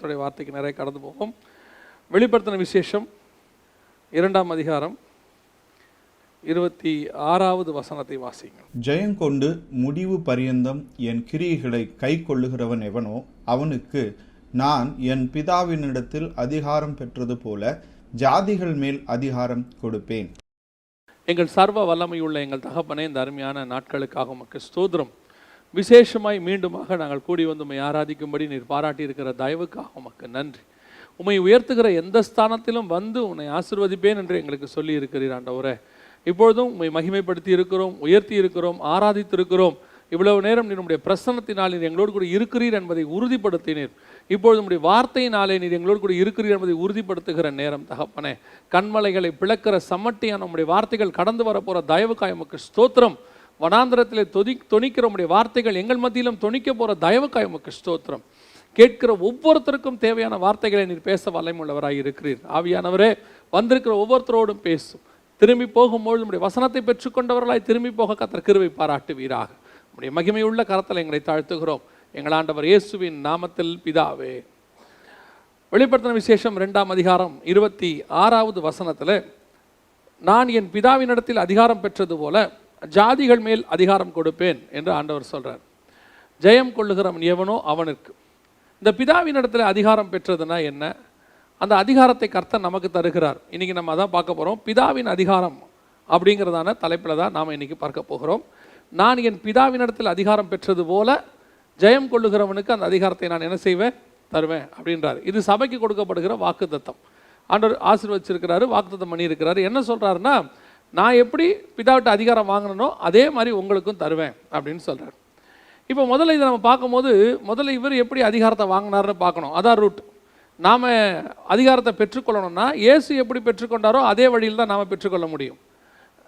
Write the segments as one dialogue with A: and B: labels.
A: கர்த்தருடைய வார்த்தைக்கு நிறைய கடந்து போகும். வெளிப்படுத்தின விசேஷம் 2ஆம் அதிகாரம் 26வது வசனத்தை வாசிங்க.
B: ஜெயங்கொண்டு முடிவு பரியந்தம் என் கிரியைகளை கை கொள்ளுகிறவன் எவனோ அவனுக்கு நான் என் பிதாவினிடத்தில் அதிகாரம் பெற்றது போல ஜாதிகள் மேல் அதிகாரம் கொடுப்பேன்.
A: எங்கள் சர்வ வல்லமையுள்ள எங்கள் தகப்பனே, இந்த அருமையான நாட்களுக்காக உமக்கு ஸ்தோத்திரம். விசேஷமாய் மீண்டுமாக நாங்கள் கூடி வந்து உம்மை ஆராதிக்கும்படி நீர் பாராட்டி இருக்கிற தயவுக்காக உமக்கு நன்றி. உம்மை உயர்த்துகிற எந்த ஸ்தானத்திலும் வந்து உன்னை ஆசீர்வதிப்பேன் என்று எங்களுக்கு சொல்லி இருக்கிறீர் ஆண்டவரே. இப்பொழுதும் உம்மை மகிமைப்படுத்தி இருக்கிறோம், உயர்த்தி இருக்கிறோம், ஆராதித்திருக்கிறோம். இவ்வளவு நேரம் நீர் உம்முடைய பிரசன்னத்தினால் நீர் எங்களோடு கூட இருக்கிறீர் என்பதை உறுதிப்படுத்தினீர். இப்பொழுது உம்முடைய வார்த்தையினாலே நீர் எங்களோடு கூட இருக்கிறீர் என்பதை உறுதிப்படுத்துகிற நேரம் தகப்பனே. கண்மலைகளை பிளக்கிற சம்மட்டியான உம்முடைய வார்த்தைகள் கடந்து வரப்போகிற தயவுக்காய் உமக்கு ஸ்தோத்திரம். வனாந்திரத்திலே தொனிக்கிற உம்முடைய வார்த்தைகள் எங்கள் மத்தியிலும் தொனிக்க போகிற தயவுக்காய் உமக்கு ஸ்தோத்திரம். கேட்கிற ஒவ்வொருத்தருக்கும் தேவையான வார்த்தைகளை நீர் பேச வல்லமையுள்ளவராய் இருக்கிறீர். ஆவியானவரே, வந்திருக்கிற ஒவ்வொருத்தரோடும் பேசும். திரும்பி போகும்பொழுது உம்முடைய வசனத்தை பெற்றுக்கொண்டவர்களாய் திரும்பி போக கர்த்தர் கிருபை பாராட்டுவீராக. உம்முடைய மகிமையுள்ள கரத்தில் எங்களை தாழ்த்துகிறோம் எங்கள் ஆண்டவர் இயேசுவின் நாமத்தில் பிதாவே. வெளிப்படுத்தின விசேஷம் 2ஆம் அதிகாரம் 26வது வசனத்தில், நான் என் பிதாவினிடத்தில் அதிகாரம் பெற்றது போல ஜாதிகள் மேல் அதிகாரம் கொடுப்பேன் என்று ஆண்டவர் சொல்கிறார். ஜெயம் கொள்ளுகிறவன் எவனோ அவனுக்கு. இந்த பிதாவினிடத்தில் அதிகாரம் பெற்றதுன்னா என்ன? அந்த அதிகாரத்தை கர்த்தர் நமக்கு தருகிறார். இன்றைக்கி நம்ம அதான் பார்க்க போகிறோம். பிதாவின் அதிகாரம் அப்படிங்கிறதான தலைப்பில் தான் நாம் இன்றைக்கி பார்க்க போகிறோம். நான் என் பிதாவினிடத்தில் அதிகாரம் பெற்றது போல ஜெயம் கொள்ளுகிறவனுக்கு அந்த அதிகாரத்தை நான் என்ன செய்வேன்? தருவேன் அப்படின்றார். இது சபைக்கு கொடுக்கப்படுகிற வாக்குத்தத்தம். ஆண்டவர் ஆசீர்வதிச்சிருக்கிறாரு, வாக்குத்தத்தம் பண்ணியிருக்கிறாரு. என்ன சொல்கிறாருன்னா, நான் எப்படி பிதாவிட்ட அதிகாரம் வாங்கினனோ அதே மாதிரி உங்களுக்கும் தருவேன் அப்படின்னு சொல்கிறார். இப்போ முதல்ல இதை நம்ம பார்க்கும்போது முதல்ல இவர் எப்படி அதிகாரத்தை வாங்கினார்னு பார்க்கணும். அதான் ரூட். நாம் அதிகாரத்தை பெற்றுக்கொள்ளணும்னா இயேசு எப்படி பெற்றுக்கொண்டாரோ அதே வழியில் தான் நாம் பெற்றுக்கொள்ள முடியும்.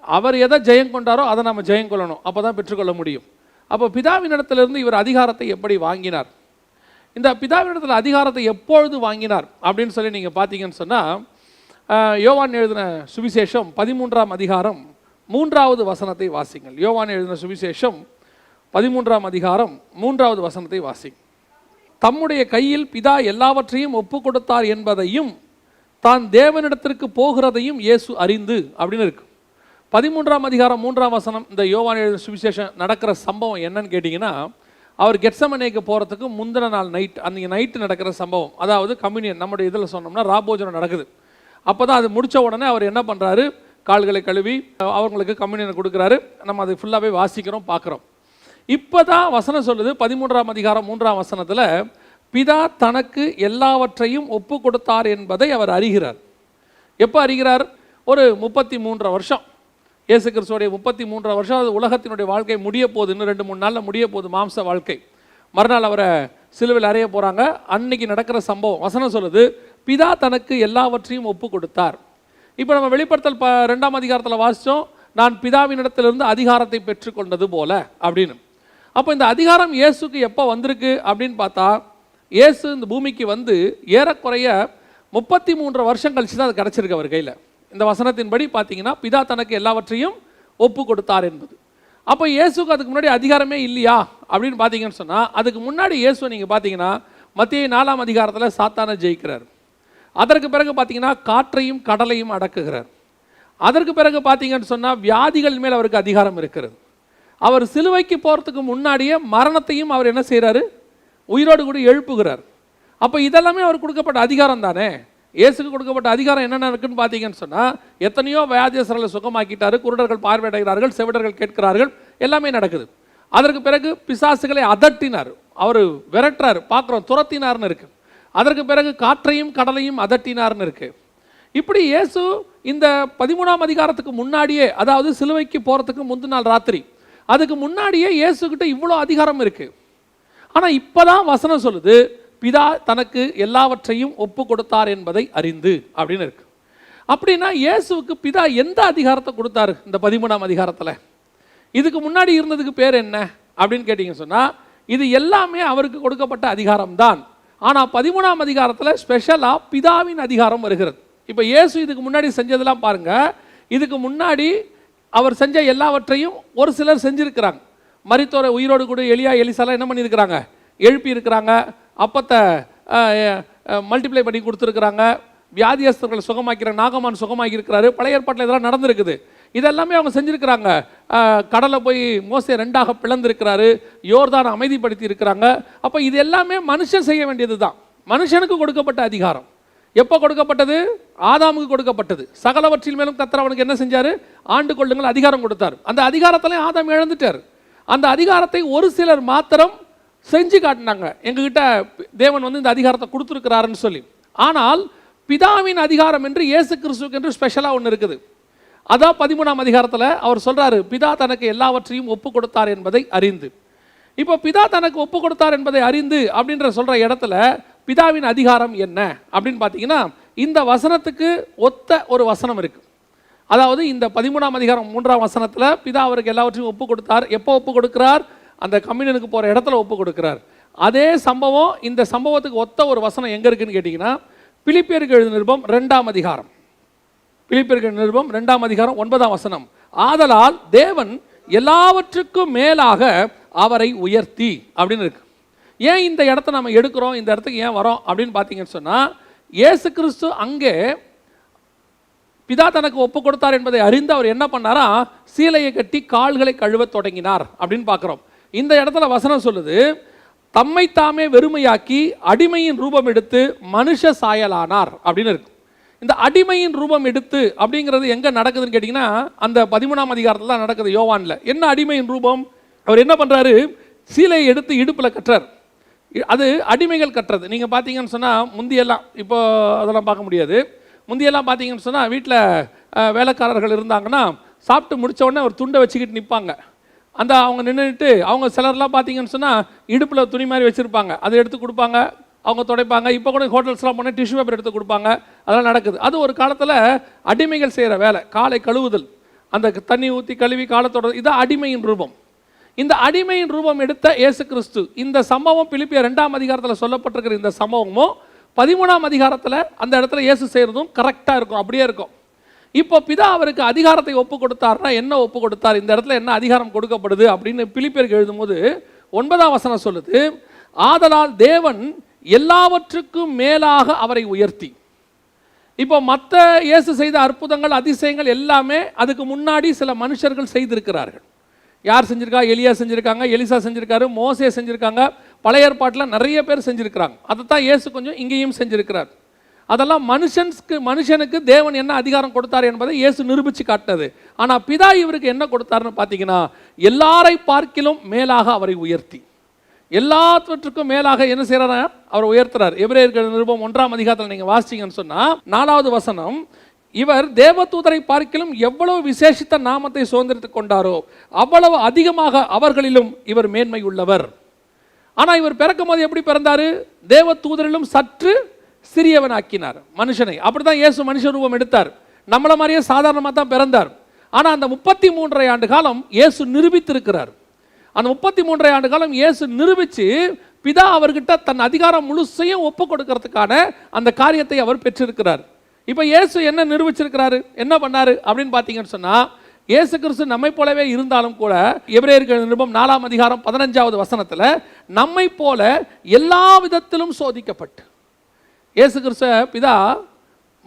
A: அவர் எதை ஜெயம் கொண்டாரோ அதை நாம் ஜெயம் கொள்ளணும், அப்போ தான் பெற்றுக்கொள்ள முடியும். அப்போ பிதாவினிடத்திலிருந்து இவர் அதிகாரத்தை எப்படி வாங்கினார்? இந்த பிதாவினிடத்தில் அதிகாரத்தை எப்பொழுது வாங்கினார் அப்படின்னு சொல்லி நீங்கள் பார்த்தீங்கன்னு சொன்னால், யோவான் எழுதின சுவிசேஷம் 13ஆம் அதிகாரம் 3வது வசனத்தை வாசிங்கள். யோவான் எழுதின சுவிசேஷம் 13ஆம் அதிகாரம் 3வது வசனத்தை வாசிங்க. தம்முடைய கையில் பிதா எல்லாவற்றையும் ஒப்பு கொடுத்தார் என்பதையும் தான் தேவனிடத்திற்கு போகிறதையும் இயேசு அறிந்து அப்படின்னு இருக்கு. 13ஆம் அதிகாரம் 3ஆம் வசனம் இந்த யோவான் எழுதின சுவிசேஷம் நடக்கிற சம்பவம் என்னன்னு கேட்டிங்கன்னா, அவர் கெத்செமனேக்கு போகிறதுக்கு முந்தின நாள் நைட், அன்றைக்கி நைட்டு நடக்கிற சம்பவம். அதாவது கம்யூனியன், நம்முடைய இதில் சொன்னோம்னா ராபோஜனம் நடக்குது. அப்போ தான் அது முடித்த உடனே அவர் என்ன பண்ணுறாரு? கால்களை கழுவி அவங்களுக்கு கம்யூனியனை கொடுக்குறாரு. நம்ம அதை ஃபுல்லாகவே வாசிக்கிறோம், பார்க்குறோம். இப்போ தான் வசனம் சொல்லுது 13ஆம் அதிகாரம் 3ஆம் வசனத்தில், பிதா தனக்கு எல்லாவற்றையும் ஒப்பு கொடுத்தார் என்பதை அவர் அறிகிறார். எப்போ அறிகிறார்? ஒரு 33 வருஷம், இயேசு கிறிஸ்துவோடைய 33 வருஷம், அது உலகத்தினுடைய வாழ்க்கை முடிய போகுது. இன்னும் 2-3 நாளில் முடிய போகுது மாம்ச வாழ்க்கை. மறுநாள் அவரை சிலுவையில் அறைய போகிறாங்க. அன்னைக்கு நடக்கிற சம்பவம் வசனம் சொல்லுது, பிதா தனக்கு எல்லாவற்றையும் ஒப்பு கொடுத்தார். இப்போ நம்ம வெளிப்படுத்தல் 2ஆம் அதிகாரத்தில் வாசித்தோம், நான் பிதாவினிடத்திலிருந்து அதிகாரத்தை பெற்றுக்கொண்டது போல அப்படின்னு. அப்போ இந்த அதிகாரம் இயேசுக்கு எப்போ வந்திருக்கு அப்படின்னு பார்த்தா, இயேசு இந்த பூமிக்கு வந்து ஏறக்குறைய 33 வருஷம் கழிச்சு தான் அது கிடச்சிருக்கு அவர் கையில். இந்த வசனத்தின்படி பார்த்தீங்கன்னா, பிதா தனக்கு எல்லாவற்றையும் ஒப்பு கொடுத்தார் என்பது. அப்போ இயேசுக்கு அதுக்கு முன்னாடி அதிகாரமே இல்லையா அப்படின்னு பார்த்தீங்கன்னு சொன்னால், அதுக்கு முன்னாடி இயேசு நீங்கள் பார்த்தீங்கன்னா மத்தேயு 4ஆம் அதிகாரத்தில் சாத்தானை ஜெயிக்கிறார். அதற்கு பிறகு பார்த்தீங்கன்னா காற்றையும் கடலையும் அடக்குகிறார். அதற்கு பிறகு பார்த்தீங்கன்னு சொன்னால் வியாதிகள் மேல் அவருக்கு அதிகாரம் இருக்கிறது. அவர் சிலுவைக்கு போகிறதுக்கு முன்னாடியே மரணத்தையும் அவர் என்ன செய்கிறாரு? உயிரோடு கூட எழுப்புகிறார். அப்போ இதெல்லாமே அவர் கொடுக்கப்பட்ட அதிகாரம் தானே. இயேசுக்கு கொடுக்கப்பட்ட அதிகாரம் என்னென்ன இருக்குன்னு பார்த்தீங்கன்னு சொன்னால், எத்தனையோ வியாதியஸ்தர்களை சுகமாக்கிட்டாரு, குருடர்கள் பார்வையடைகிறார்கள், செவிடர்கள் கேட்கிறார்கள், எல்லாமே நடக்குது. அதற்கு பிறகு பிசாசுகளை அதட்டினார், அவர் விரட்டுறார், பார்க்குறோம், துரத்தினார்னு இருக்கு. அதற்கு பிறகு காற்றையும் கடலையும் அதட்டினார்னு இருக்கு. இப்படி இயேசு இந்த 13ஆம் அதிகாரத்துக்கு முன்னாடியே, அதாவது சிலுவைக்கு போகிறதுக்கு முந்தின நாள் ராத்திரி, அதுக்கு முன்னாடியே இயேசுக்கிட்ட இவ்வளோ அதிகாரம் இருக்கு. ஆனால் இப்போதான் வசனம் சொல்லுது, பிதா தனக்கு எல்லாவற்றையும் ஒப்பு கொடுத்தார் என்பதை அறிந்து அப்படின்னு இருக்கு. அப்படின்னா இயேசுவுக்கு பிதா எந்த அதிகாரத்தை கொடுத்தாரு இந்த 13ஆம் அதிகாரத்தில்? இதுக்கு முன்னாடி இருந்ததுக்கு பேர் என்ன அப்படின்னு கேட்டிங்க சொன்னால், இது எல்லாமே அவருக்கு கொடுக்கப்பட்ட அதிகாரம் தான். ஆனால் 13ஆம் அதிகாரத்தில் ஸ்பெஷலாக பிதாவின் அதிகாரம் வருகிறது. இப்போ இயேசு இதுக்கு முன்னாடி செஞ்சதெல்லாம் பாருங்கள். இதுக்கு முன்னாடி அவர் செஞ்ச எல்லாவற்றையும் ஒரு சிலர் செஞ்சுருக்கிறாங்க. மரித்தோரை உயிரோடு கூட எலியா எலிசாலாம் என்ன பண்ணியிருக்கிறாங்க? எழுப்பி இருக்கிறாங்க. அப்பத்தை மல்டிப்ளை பண்ணி கொடுத்துருக்குறாங்க. வியாதியஸ்தர்களை சுகமாக்கிறாங்க, நாகமான் சுகமாக்கி இருக்கிறாரு. பழைய ஏற்பாட்டில் இதெல்லாம் நடந்திருக்குது. இதெல்லாமே அவங்க செஞ்சுருக்கிறாங்க. கடலை போய் மோசே 2ஆக பிளந்திருக்கிறாரு, யோர்தான் அமைதிப்படுத்தி இருக்கிறாங்க. அப்போ இது எல்லாமே மனுஷன் செய்ய வேண்டியது தான். மனுஷனுக்கு கொடுக்கப்பட்ட அதிகாரம். எப்போ கொடுக்கப்பட்டது? ஆதாமுக்கு கொடுக்கப்பட்டது. சகலவற்றின் மேலும் கர்த்தர் அவனுக்கு என்ன செஞ்சார்? ஆண்டு கொள்ளுங்கள் அதிகாரம் கொடுத்தார். அந்த அதிகாரத்திலையும் ஆதாம் இழந்துட்டார். அந்த அதிகாரத்தை ஒரு சிலர் மாத்திரம் செஞ்சு காட்டினாங்க, எங்ககிட்ட தேவன் இந்த அதிகாரத்தை கொடுத்துருக்கிறாருன்னு சொல்லி. ஆனால் பிதாவின் அதிகாரம் என்று இயேசு கிறிஸ்துவுக்கு என்று ஸ்பெஷலாக ஒன்று இருக்குது. அதான் 13ஆம் அதிகாரத்தில் அவர் சொல்றாரு, பிதா தனக்கு எல்லாவற்றையும் ஒப்பு கொடுத்தார் என்பதை அறிந்து. இப்போ பிதா தனக்கு ஒப்பு கொடுத்தார் என்பதை அறிந்து அப்படின்ற சொல்ற இடத்துல பிதாவின் அதிகாரம் என்ன அப்படின்னு பார்த்தீங்கன்னா, இந்த வசனத்துக்கு ஒத்த ஒரு வசனம் இருக்கு. அதாவது இந்த 13ஆம் அதிகாரம் 3ஆம் வசனத்தில் பிதா அவருக்கு எல்லாவற்றையும் ஒப்பு கொடுத்தார். எப்போ ஒப்பு கொடுக்கிறார்? அந்த கம்யூனியனுக்கு போகிற இடத்துல ஒப்பு கொடுக்கிறார். அதே சம்பவம், இந்த சம்பவத்துக்கு ஒத்த ஒரு வசனம் எங்கே இருக்குன்னு கேட்டிங்கன்னா, பிலிப்பியருக்கு எழுதின நிருபம் 2ஆம் அதிகாரம். பிலிப்பியருக்கு நிருபம் 2ஆம் அதிகாரம் 9ஆம் வசனம். ஆதலால் தேவன் எல்லாவற்றுக்கும் மேலாக அவரை உயர்த்தி அப்படின்னு இருக்கு. ஏன் இந்த இடத்த நம்ம எடுக்கிறோம், இந்த இடத்துக்கு ஏன் வரோம் அப்படின்னு பார்த்தீங்கன்னு சொன்னால், இயேசு கிறிஸ்து அங்கே பிதா தனக்கு ஒப்பு கொடுத்தார் என்பதை அறிந்து அவர் என்ன பண்ணாரா, சீலையை கட்டி கால்களை கழுவ தொடங்கினார் அப்படின்னு பார்க்குறோம். இந்த இடத்துல வசனம் சொல்லுது, தம்மை தாமே வெறுமையாக்கி அடிமையின் ரூபம் எடுத்து மனுஷ சாயலானார் அப்படின்னு இருக்கு. இந்த அடிமையின் ரூபம் எடுத்து அப்படிங்கிறது எங்கே நடக்குதுன்னு கேட்டிங்கன்னா, அந்த 13ஆம் அதிகாரத்தில் தான் நடக்குது. யோவானில் என்ன அடிமையின் ரூபம்? அவர் என்ன பண்ணுறாரு, சீலையை எடுத்து இடுப்பில் கட்டுறார். அது அடிமைகள் கட்டுறது. நீங்கள் பார்த்தீங்கன்னு சொன்னால் முந்தியெல்லாம், இப்போ அதெல்லாம் பார்க்க முடியாது. முந்தியெல்லாம் பார்த்தீங்கன்னு சொன்னால் வீட்டில் வேலைக்காரர்கள் இருந்தாங்கன்னா சாப்பிட்டு முடித்த உடனே ஒரு துண்டை வச்சுக்கிட்டு நிற்பாங்க. அந்த அவங்க நின்றுட்டு, அவங்க சிலர்லாம் பார்த்தீங்கன்னு சொன்னால் இடுப்பில் துணி மாதிரி வச்சுருப்பாங்க, அதை எடுத்து கொடுப்பாங்க, அவங்க துடைப்பாங்க. இப்போ கூட ஹோட்டல்ஸ்லாம் போனால் டிஷ்யூ பேப்பர் எடுத்து கொடுப்பாங்க. அதெல்லாம் நடக்குது. அது ஒரு காலத்தில் அடிமைகள் செய்கிற வேலை. காலை கழுவுதல், அந்த தண்ணி ஊற்றி கழுவி காலத்தோட, இதான் அடிமையின் ரூபம். இந்த அடிமையின் ரூபம் எடுத்த இயேசு கிறிஸ்து, இந்த சம்பவம் பிலிப்பியர் 2ஆம் அதிகாரத்தில் சொல்லப்பட்டிருக்கிற இந்த சம்பவமும் 13ஆம் அதிகாரத்தில் அந்த இடத்துல இயேசு செய்கிறதும் கரெக்டாக இருக்கும், அப்படியே இருக்கும். இப்போ பிதா அவருக்கு அதிகாரத்தை ஒப்பு கொடுத்தார்னா என்ன ஒப்பு கொடுத்தார், இந்த இடத்துல என்ன அதிகாரம் கொடுக்கப்படுது அப்படின்னு பிலிப்பியருக்கு எழுதும்போது 9ஆம் வசனம் சொல்லுது, ஆதலால் தேவன் எல்லாவற்றுக்கும் மேலாக அவரை உயர்த்தி. இப்போ மற்ற இயேசு செய்த அற்புதங்கள் அதிசயங்கள் எல்லாமே அதுக்கு முன்னாடி சில மனுஷர்கள் செய்திருக்கிறார்கள். யார் செஞ்சிருக்கா? எலியா செஞ்சுருக்காங்க, எலிசா செஞ்சுருக்காரு, மோசே செஞ்சுருக்காங்க, பழைய ஏற்பாட்டில் நிறைய பேர் செஞ்சுருக்கிறாங்க. அதைத்தான் இயேசு கொஞ்சம் இங்கேயும் செஞ்சுருக்கிறார். அதெல்லாம் மனுஷனுக்கு தேவன் என்ன அதிகாரம் கொடுத்தார் என்பதை இயேசு நிரூபித்து காட்டினது. ஆனால் பிதா இவருக்கு என்ன கொடுத்தாருன்னு பார்த்தீங்கன்னா, எல்லாரை பார்க்கிலும் மேலாக அவரை உயர்த்தி, எல்லாவற்றுக்கும் மேலாக என்ன செய்யறாரு, அவர் உயர்த்துறார். எபிரேயர் நிருபம் 1ஆம் அதிகாரத்தில் நீங்கள் வாசிச்சீங்கன்னு சொன்னால் 4வது வசனம், இவர் தேவதூதரை பார்க்கிலும் எவ்வளவு விசேஷித்த நாமத்தை சுதந்திரித்துக் கொண்டாரோ அவ்வளவு அதிகமாக அவர்களிலும் இவர் மேன்மை உள்ளவர். ஆனால் இவர் பிறக்கும் போது எப்படி பிறந்தாரு? தேவதூதரிலும் சற்று சிறியவன் ஆக்கினார் மனுஷனை. அப்படிதான் இயேசு மனுஷ ரூபம் எடுத்தார். நம்மள மாதிரியே சாதாரணமாக தான் பிறந்தார். ஆனால் அந்த 33 ஆண்டு காலம் இயேசு நிரூபித்திருக்கிறார். அந்த 33 ஆண்டு காலம் இயேசு நிரூபித்து பிதா அவர்கிட்ட தன் அதிகாரம் முழுசையும் ஒப்பு கொடுக்கறதுக்கான அந்த காரியத்தை அவர் பெற்றிருக்கிறார். இப்போ இயேசு என்ன நிரூபிச்சிருக்கிறாரு, என்ன பண்ணாரு அப்படின்னு பார்த்தீங்கன்னு சொன்னால், இயேசு கிறிஸ்து நம்மை போலவே இருந்தாலும் கூட எபிரேயர் நிருபம் 4ஆம் அதிகாரம் 15வது வசனத்தில் நம்மை போல எல்லா விதத்திலும் சோதிக்கப்பட்டு, இயேசு கிறிஸ்து பிதா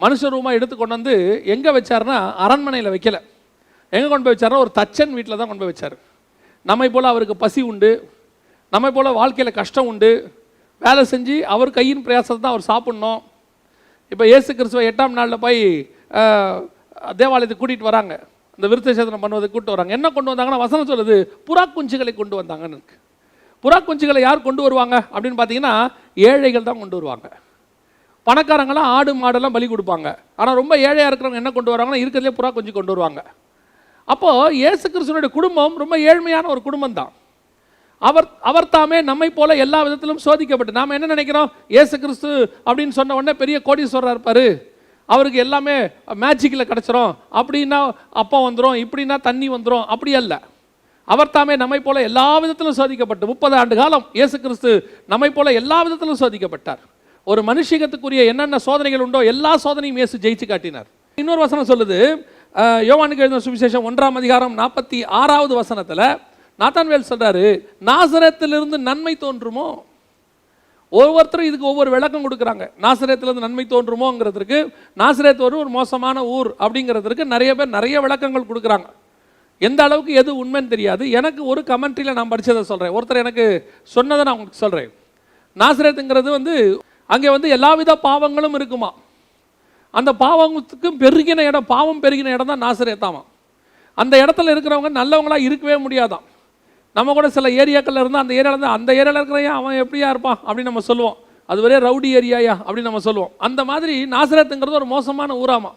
A: மனுஷ ரூபா எடுத்து கொண்டு வந்து எங்கே வச்சாருன்னா அரண்மனையில் வைக்கல. எங்கே கொண்டு போய் வச்சாருன்னா ஒரு தச்சன் வீட்டில் தான் கொண்டு போய் வச்சார். நம்மை போல் அவருக்கு பசி உண்டு, நம்மை போல் வாழ்க்கையில் கஷ்டம் உண்டு, வேலை செஞ்சு அவர் கையின் பிரயாசத்தை தான் அவர் சாப்பிட்ணும். இப்போ இயேசு கிறிஸ்துவ 8ஆம் நாளில் போய் தேவாலயத்துக்கு கூட்டிகிட்டு வராங்க, இந்த விருத்த சேதனம் பண்ணுவதை கூப்பிட்டு வராங்க. என்ன கொண்டு வந்தாங்கன்னா வசனம் சொல்லுது, புறா குஞ்சுகளை கொண்டு வந்தாங்கன்னு இருக்கு. புறா குஞ்சுகளை யார் கொண்டு வருவாங்க அப்படின்னு பார்த்தீங்கன்னா, ஏழைகள் தான் கொண்டு வருவாங்க. பணக்காரங்களாம் ஆடு மாடெல்லாம் பலி கொடுப்பாங்க. ஆனால் ரொம்ப ஏழையாக இருக்கிறவங்க என்ன கொண்டு வராங்கன்னா இருக்கிறதுலே புறா குஞ்சு கொண்டு வருவாங்க. அப்போது இயேசு கிறிஸ்துவனுடைய குடும்பம் ரொம்ப ஏழ்மையான ஒரு குடும்பம் தான். அவர் தாமே நம்மை போல எல்லா விதத்திலும் சோதிக்கப்பட்டு, நாம் என்ன நினைக்கிறோம், இயேசு கிறிஸ்து அப்படின்னு சொன்ன உடனே பெரிய கோடீஸ்வரராக இருப்பார், அவருக்கு எல்லாமே மேஜிக்கில் கிடச்சிரும், அப்படின்னா அப்பம் வந்துடும், இப்படின்னா தண்ணி வந்துடும், அப்படி அல்ல. அவர் தாமே நம்மை போல எல்லா விதத்திலும் சோதிக்கப்பட்டு 30 ஆண்டு காலம் இயேசு கிறிஸ்து நம்மை போல எல்லா விதத்திலும் சோதிக்கப்பட்டார். ஒரு மனுஷிகத்துக்குரிய என்னென்ன சோதனைகள் உண்டோ எல்லா சோதனையும் இயேசு ஜெயிச்சு காட்டினார். இன்னொரு வசனம் சொல்லுது, யோவானுக்கு எழுதின சுவிசேஷம் 1ஆம் அதிகாரம் 46வது வசனத்தில் நாத்தான்வேல் சொல்றாரு, நாசரேத்திலிருந்து நன்மை தோன்றுமோ? ஒவ்வொருத்தரும் இதுக்கு ஒவ்வொரு விளக்கம் கொடுக்குறாங்க. நாசரேத்திலிருந்து நன்மை தோன்றுமோங்கிறதுக்கு, நாசரேத் ஒரு மோசமான ஊர் அப்படிங்கிறதுக்கு நிறைய பேர் நிறைய விளக்கங்கள் கொடுக்குறாங்க. எந்த அளவுக்கு எது உண்மைன்னு தெரியாது. எனக்கு ஒரு கமெண்ட்ரியில் நான் படித்ததை சொல்கிறேன். ஒருத்தர் எனக்கு சொன்னதை நான் உங்களுக்கு சொல்கிறேன். நாசரேத்துங்கிறது அங்கே எல்லாவித பாவங்களும் இருக்குமா. அந்த பாவத்துக்கும் பெருகின இடம், பாவம் பெருகின இடம் தான் நாசரேத்தாமா. அந்த இடத்துல இருக்கிறவங்க நல்லவங்களாக இருக்கவே முடியாதான். நம்ம கூட சில ஏரியாக்களில் இருந்தால் அந்த ஏரியாவில் இருக்கிறையா அவன் எப்படியா இருப்பான் அப்படின்னு நம்ம சொல்லுவோம். அது ஒரே ரவுடி ஏரியாயா அப்படின்னு நம்ம சொல்லுவோம். அந்த மாதிரி நாசரேத்துங்கிறது ஒரு மோசமான ஊராமா.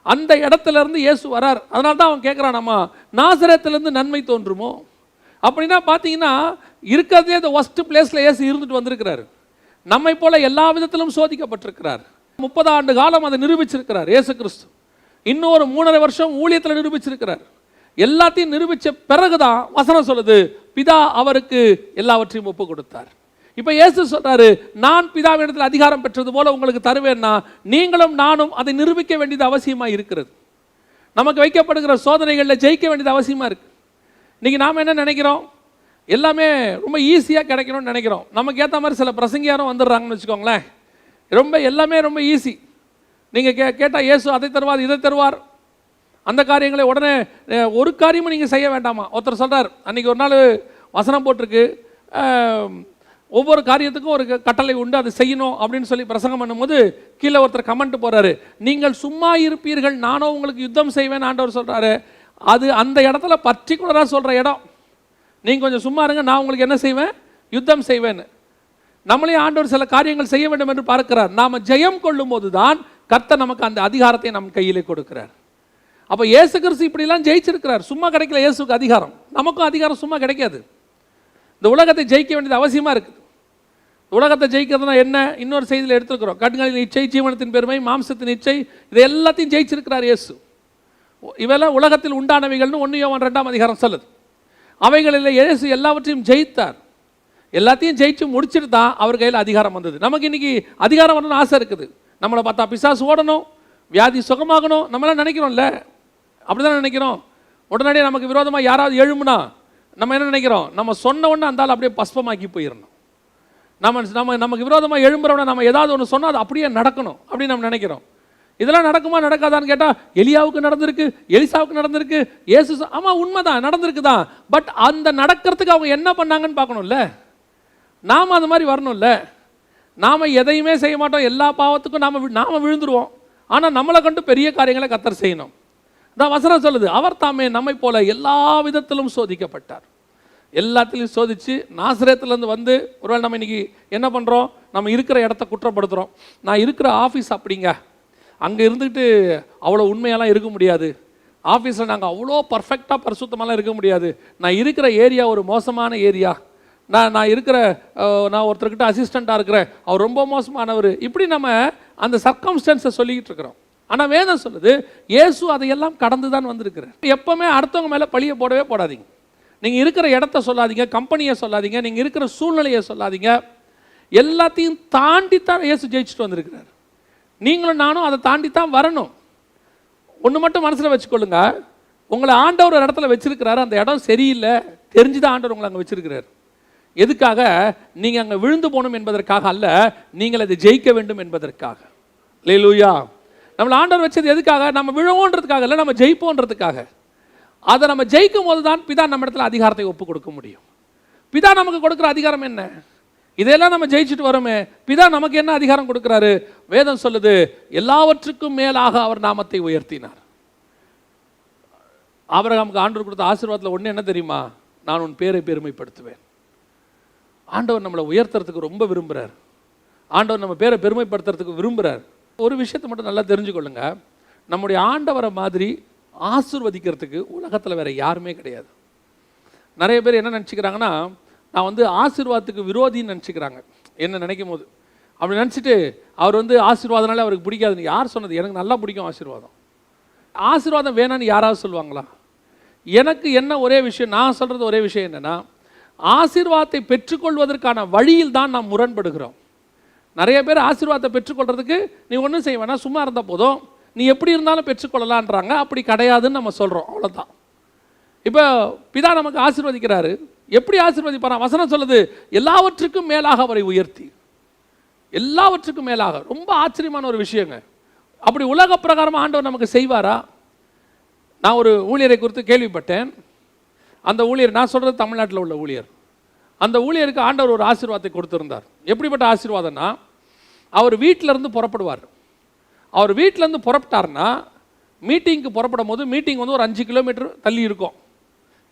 A: அந்த இடத்துல இருந்து இயேசு வரார். அதனால தான் அவன் கேட்குறான், நம்ம நாசரேத்திலேருந்து நன்மை தோன்றுமோ அப்படின்னா பார்த்தீங்கன்னா இருக்கிறதே இந்த ஒஸ்ட் பிளேஸில் இயேசு இருந்துட்டு வந்திருக்கிறாரு. நம்மை போல எல்லா விதத்திலும் சோதிக்கப்பட்டிருக்கிறார். 30 ஆண்டு காலம் அதை நிரூபிச்சிருக்கிறார் இயேசு கிறிஸ்து. இன்னொரு 3.5 வருஷம் ஊழியத்தில் நிரூபிச்சிருக்கிறார். எல்லாத்தையும் நிரூபித்த பிறகுதான் வசனம் சொல்லுது, பிதா அவருக்கு எல்லாவற்றையும் ஒப்பு கொடுத்தார். இப்போ இயேசு சொல்றாரு, நான் பிதாவினிடத்தில் அதிகாரம் பெற்றது போல உங்களுக்கு தருவேன்னா நீங்களும் நானும் அதை நிரூபிக்க வேண்டியது அவசியமாக இருக்கிறது. நமக்கு வைக்கப்படுகிற சோதனைகளில் ஜெயிக்க வேண்டியது அவசியமாக இருக்கு. இன்னைக்கு நாம் என்ன நினைக்கிறோம், எல்லாமே ரொம்ப ஈஸியாக கிடைக்கணும்னு நினைக்கிறோம். நமக்கு ஏற்ற மாதிரி சில பிரசங்கியாரும் வந்துடுறாங்கன்னு வச்சுக்கோங்களேன். எல்லாமே ரொம்ப ஈஸி. நீங்கள் கேட்டால் இயேசு அதை தருவார், இதை தருவார், அந்த காரியங்களை உடனே ஒரு காரியமும் நீங்கள் செய்ய வேண்டாமா. ஒருத்தர் சொல்கிறார், அன்றைக்கி ஒரு நாள் வசனம் போட்டிருக்கு, ஒவ்வொரு காரியத்துக்கும் ஒரு கட்டளை உண்டு, அது செய்யணும் அப்படின்னு சொல்லி பிரசங்கம் பண்ணும்போது கீழே ஒருத்தர் கமெண்ட் போகிறாரு, நீங்கள் சும்மா இருப்பீர்கள், நானும் உங்களுக்கு யுத்தம் செய்வேன் ஆண்டவர் சொல்கிறாரு. அது அந்த இடத்துல பர்டிகுலராக சொல்கிற இடம். நீங்கள் கொஞ்சம் சும்மா இருங்க, நான் உங்களுக்கு என்ன செய்வேன், யுத்தம் செய்வேன்னு. நம்மளே ஆண்டவர் சில காரியங்கள் செய்ய வேண்டும் என்று பார்க்கிறார். நாம் ஜெயம் கொள்ளும் போது தான் கர்த்தர் நமக்கு அந்த அதிகாரத்தை நம் கையிலே கொடுக்கிறார். அப்போ இயேசு கிறிஸ்து இப்படிலாம் ஜெயிச்சிருக்கிறார். சும்மா கிடைக்கல இயேசுக்கு அதிகாரம், நமக்கும் அதிகாரம் சும்மா கிடைக்காது. இந்த உலகத்தை ஜெயிக்க வேண்டியது அவசியமாக இருக்குது. உலகத்தை ஜெயிக்கிறதுனா என்ன, இன்னொரு செய்தியில் எடுத்துருக்கிறோம். கண்களின் இச்சை, ஜீவனத்தின் பெருமை, மாம்சத்தின் இச்சை, இது எல்லாத்தையும் ஜெயிச்சிருக்கிறார் இயேசு. இவெல்லாம் உலகத்தில் உண்டானவைகள்னு 1 யோவான் 2ஆம் அதிகாரம் சொல்லுது. அவைகளில் இயேசு எல்லாவற்றையும் ஜெயித்தார். எல்லாத்தையும் ஜெயிச்சு முடிச்சுட்டு தான் அவர் கையில் அதிகாரம் வந்தது. நமக்கு இன்னைக்கு அதிகாரம் வரணும்னு ஆசை இருக்குது. நம்மளை பார்த்தா பிசாசு ஓடணும், வியாதி சுகமாகணும், நம்மளாம் நினைக்கிறோம்ல, அப்படி தான் நினைக்கிறோம். உடனடியே நமக்கு விரோதமாக யாராவது எழும்புனா நம்ம என்ன நினைக்கிறோம், நம்ம சொன்ன உடனே அந்த ஆள் அப்படியே பஸ்பமாக்கி போயிடணும். நமக்கு விரோதமாக எழும்புறவன நம்ம ஏதாவது ஒன்று சொன்னால் அது அப்படியே நடக்கணும் அப்படின்னு நம்ம நினைக்கிறோம். இதெல்லாம் நடக்குமா நடக்காதான்னு கேட்டால் எலியாவுக்கு நடந்திருக்கு, எலிசாவுக்கு நடந்திருக்கு, இயேசு ஆமாம் உண்மைதான் நடந்திருக்குதான். பட் அந்த நடக்கிறதுக்கு அவங்க என்ன பண்ணாங்கன்னு பார்க்கணும்ல. நாம் அது மாதிரி வரணும்ல. நாம் எதையுமே செய்ய மாட்டோம், எல்லா பாவத்துக்கும் நாம் விழுந்துருவோம். ஆனால் நம்மளை கண்டு பெரிய காரியங்களை கர்த்தர் செய்யணும். தான் வசனம் சொல்லுது, அவர் தாமே நம்மை போல எல்லா விதத்திலும் சோதிக்கப்பட்டார். எல்லாத்திலையும் சோதிச்சு நாசரேத்துலேருந்து வந்து, ஒருவேளை நம்ம இன்னைக்கு என்ன பண்ணுறோம், நம்ம இருக்கிற இடத்த குற்றப்படுத்துகிறோம். நான் இருக்கிற ஆஃபீஸ் அப்படிங்க, அங்கே இருந்துக்கிட்டு அவ்வளோ உண்மையெல்லாம் இருக்க முடியாது, ஆஃபீஸில் நாங்கள் அவ்வளோ பர்ஃபெக்டாக பரிசுத்தமாலாம் இருக்க முடியாது, நான் இருக்கிற ஏரியா ஒரு மோசமான ஏரியா, நான் இருக்கிற நான் ஒருத்தர்கிட்ட அசிஸ்டண்ட்டாக இருக்கிறேன், அவர் ரொம்ப மோசமானவர், இப்படி நம்ம அந்த சர்க்கம்ஸ்டன்ஸை சொல்லிக்கிட்டு இருக்கிறோம். ஆனால் வேதம் சொல்லுது, இயேசு அதையெல்லாம் கடந்து தான் வந்திருக்கிறார். எப்போவுமே அடுத்தவங்க மேலே பழியை போடவே போடாதீங்க. நீங்கள் இருக்கிற இடத்த சொல்லாதீங்க, கம்பெனியை சொல்லாதீங்க, நீங்கள் இருக்கிற சூழ்நிலையை சொல்லாதீங்க. எல்லாத்தையும் தாண்டித்தான் இயேசு ஜெயிச்சுட்டு வந்திருக்கிறார். நீங்களும் நானும் அதை தாண்டித்தான் வரணும். ஒன்று மட்டும் மனசில் வச்சுக்கொள்ளுங்க, உங்களை ஆண்டவர் ஒரு இடத்துல வச்சிருக்கிறாரு, அந்த இடம் சரியில்லை தெரிஞ்சுதான் ஆண்டவர் உங்களை அங்கே வச்சிருக்கிறார். எதுக்காக, நீங்கள் அங்கே விழுந்து போகணும் என்பதற்காக அல்ல, நீங்கள் அதை ஜெயிக்க வேண்டும் என்பதற்காக. அல்லேலூயா. நம்மளை ஆண்டவர் வச்சது எதுக்காக, நம்ம விழுவோன்றதுக்காக இல்லை, நம்ம ஜெயிப்போன்றதுக்காக. அதை நம்ம ஜெயிக்கும் போது தான் பிதா நம்ம இடத்துல அதிகாரத்தை ஒப்பு கொடுக்க முடியும். பிதா நமக்கு கொடுக்குற அதிகாரம் என்ன, இதெல்லாம் நம்ம ஜெயிச்சுட்டு வரோமே, பிதா நமக்கு என்ன அதிகாரம் கொடுக்குறாரு? வேதம் சொல்லுது, எல்லாவற்றுக்கும் மேலாக அவர் நாமத்தை உயர்த்தினார். ஆபிரகாமுக்கு ஆண்டவர் கொடுத்த ஆசீர்வாதத்தில் ஒன்று என்ன தெரியுமா, நான் உன் பேரை பெருமைப்படுத்துவேன். ஆண்டவர் நம்மளை உயர்த்துறதுக்கு ரொம்ப விரும்புகிறார். ஆண்டவர் நம்ம பேரை பெருமைப்படுத்துறதுக்கு விரும்புகிறார். ஒரு விஷயத்தை மட்டும் நல்லா தெரிஞ்சுக்கொள்ளுங்க, நம்முடைய ஆண்டவரை மாதிரி ஆசீர்வதிக்கிறதுக்கு உலகத்தில் வேறு யாருமே கிடையாது. நிறைய பேர் என்ன நினச்சிக்கிறாங்கன்னா, நான் ஆசீர்வாதத்துக்கு விரோதின்னு நினச்சிக்கிறாங்க. என்ன நினைக்கும் போது அப்படி நினச்சிட்டு அவர் ஆசீர்வாதனால அவருக்கு பிடிக்காதுன்னு. யார் சொன்னது? எனக்கு நல்லா பிடிக்கும் ஆசீர்வாதம். ஆசீர்வாதம் வேணான்னு யாராவது சொல்லுவாங்களா? எனக்கு என்ன ஒரே விஷயம், நான் சொல்கிறது ஒரே விஷயம் என்னென்னா, ஆசீர்வாதத்தை பெற்றுக்கொள்வதற்கான வழியில் தான் நாம் முரண்படுகிறோம். நிறைய பேர் ஆசீர்வாதத்தை பெற்றுக்கொள்றதுக்கு நீ ஒன்றும் செய்ய வேணாம், சும்மா இருந்தால் போதும், நீ எப்படி இருந்தாலும் பெற்றுக்கொள்ளலான்றாங்க. அப்படி கிடையாதுன்னு நம்ம சொல்கிறோம், அவ்வளோதான். இப்போ பிதா நமக்கு ஆசீர்வதிக்கிறாரு. எப்படி ஆசீர்வதிப்பாரா? வசனம் சொல்லுது, எல்லாவற்றுக்கும் மேலாக அவரை உயர்த்தி. எல்லாவற்றுக்கும் மேலாக ரொம்ப ஆச்சரியமான ஒரு விஷயங்க. அப்படி உலக பிரகாரமாக ஆண்டவர் நமக்கு செய்வாரா? நான் ஒரு ஊழியரை குறித்து கேள்விப்பட்டேன். அந்த ஊழியர், நான் சொல்கிறது தமிழ்நாட்டில் உள்ள ஊழியர், அந்த ஊழியருக்கு ஆண்டவர் ஒரு ஆசீர்வாதத்தை கொடுத்திருந்தார். எப்படிப்பட்ட ஆசீர்வாதம்னா, அவர் வீட்டிலேருந்து புறப்படுவார். அவர் வீட்டிலேருந்து புறப்பட்டார்னா மீட்டிங்க்கு புறப்படும் போது மீட்டிங் வந்து ஒரு 5 கிலோமீட்டர் தள்ளி இருக்கும்.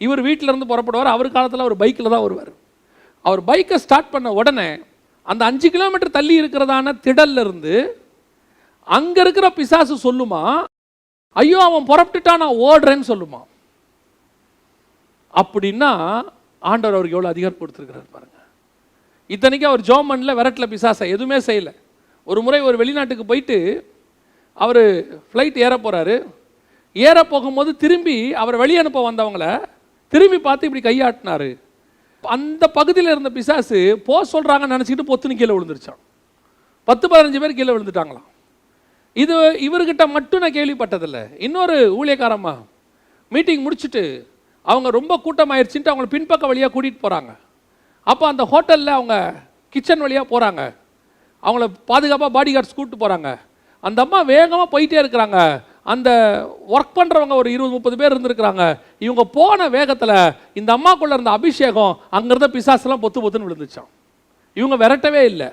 A: இவர் வீட்டிலேருந்து புறப்படுவார். அவர் காலத்தில் அவர் பைக்கில் தான் வருவார். அவர் பைக்கை ஸ்டார்ட் பண்ண உடனே அந்த 5 கிலோமீட்டர் தள்ளி இருக்கிறதான திடல்ல இருந்து அங்கே இருக்கிற பிசாசு சொல்லுமா, ஐயோ அவன் புறப்பட்டுட்டான் நான் ஓடுறேன்னு சொல்லுமா. அப்படின்னா ஆண்டவர் அவருக்கு எவ்வளோ அதிகாரம் கொடுத்துருக்கிறார் பாருங்க. இத்தனைக்கு அவர் ஜோமன்ல விரட்டில் பிசாசை எதுவுமே செய்யலை. ஒரு முறை ஒரு வெளிநாட்டுக்கு போயிட்டு அவர் ஃப்ளைட் ஏற போகிறாரு. ஏற போகும்போது திரும்பி அவர் வெளியே அனுப்ப வந்தவங்கள திரும்பி பார்த்து இப்படி கையாட்டினார். அந்த பகுதியில் இருந்த பிசாசு சொல்கிறாங்கன்னு நினச்சிக்கிட்டு பொத்துன்னு கீழே விழுந்துருச்சான். 10-15 பேர் கீழே விழுந்துட்டாங்களாம். இது இவர்கிட்ட மட்டும் நான் கேள்விப்பட்டதில்லை. இன்னொரு ஊழியக்காரம்மா மீட்டிங் முடிச்சுட்டு அவங்க ரொம்ப கூட்டமாயிருச்சுன்ட்டு அவங்கள பின்பக்க வழியாக கூட்டிகிட்டு போகிறாங்க. அப்போ அந்த ஹோட்டலில் அவங்க கிச்சன் வழியாக போகிறாங்க. அவங்கள பாதுகாப்பாக பாடி கார்ட்ஸ் கூப்பிட்டு போகிறாங்க. அந்த அம்மா வேகமாக போயிட்டே இருக்கிறாங்க. அந்த ஒர்க் பண்ணுறவங்க ஒரு 20-30 பேர் இருந்திருக்கிறாங்க. இவங்க போன வேகத்தில் இந்த அம்மாக்குள்ளே இருந்த அபிஷேகம் அங்கேருந்த பிசாசெல்லாம் பொத்துன்னு விழுந்துச்சான். இவங்க விரட்டவே இல்லை,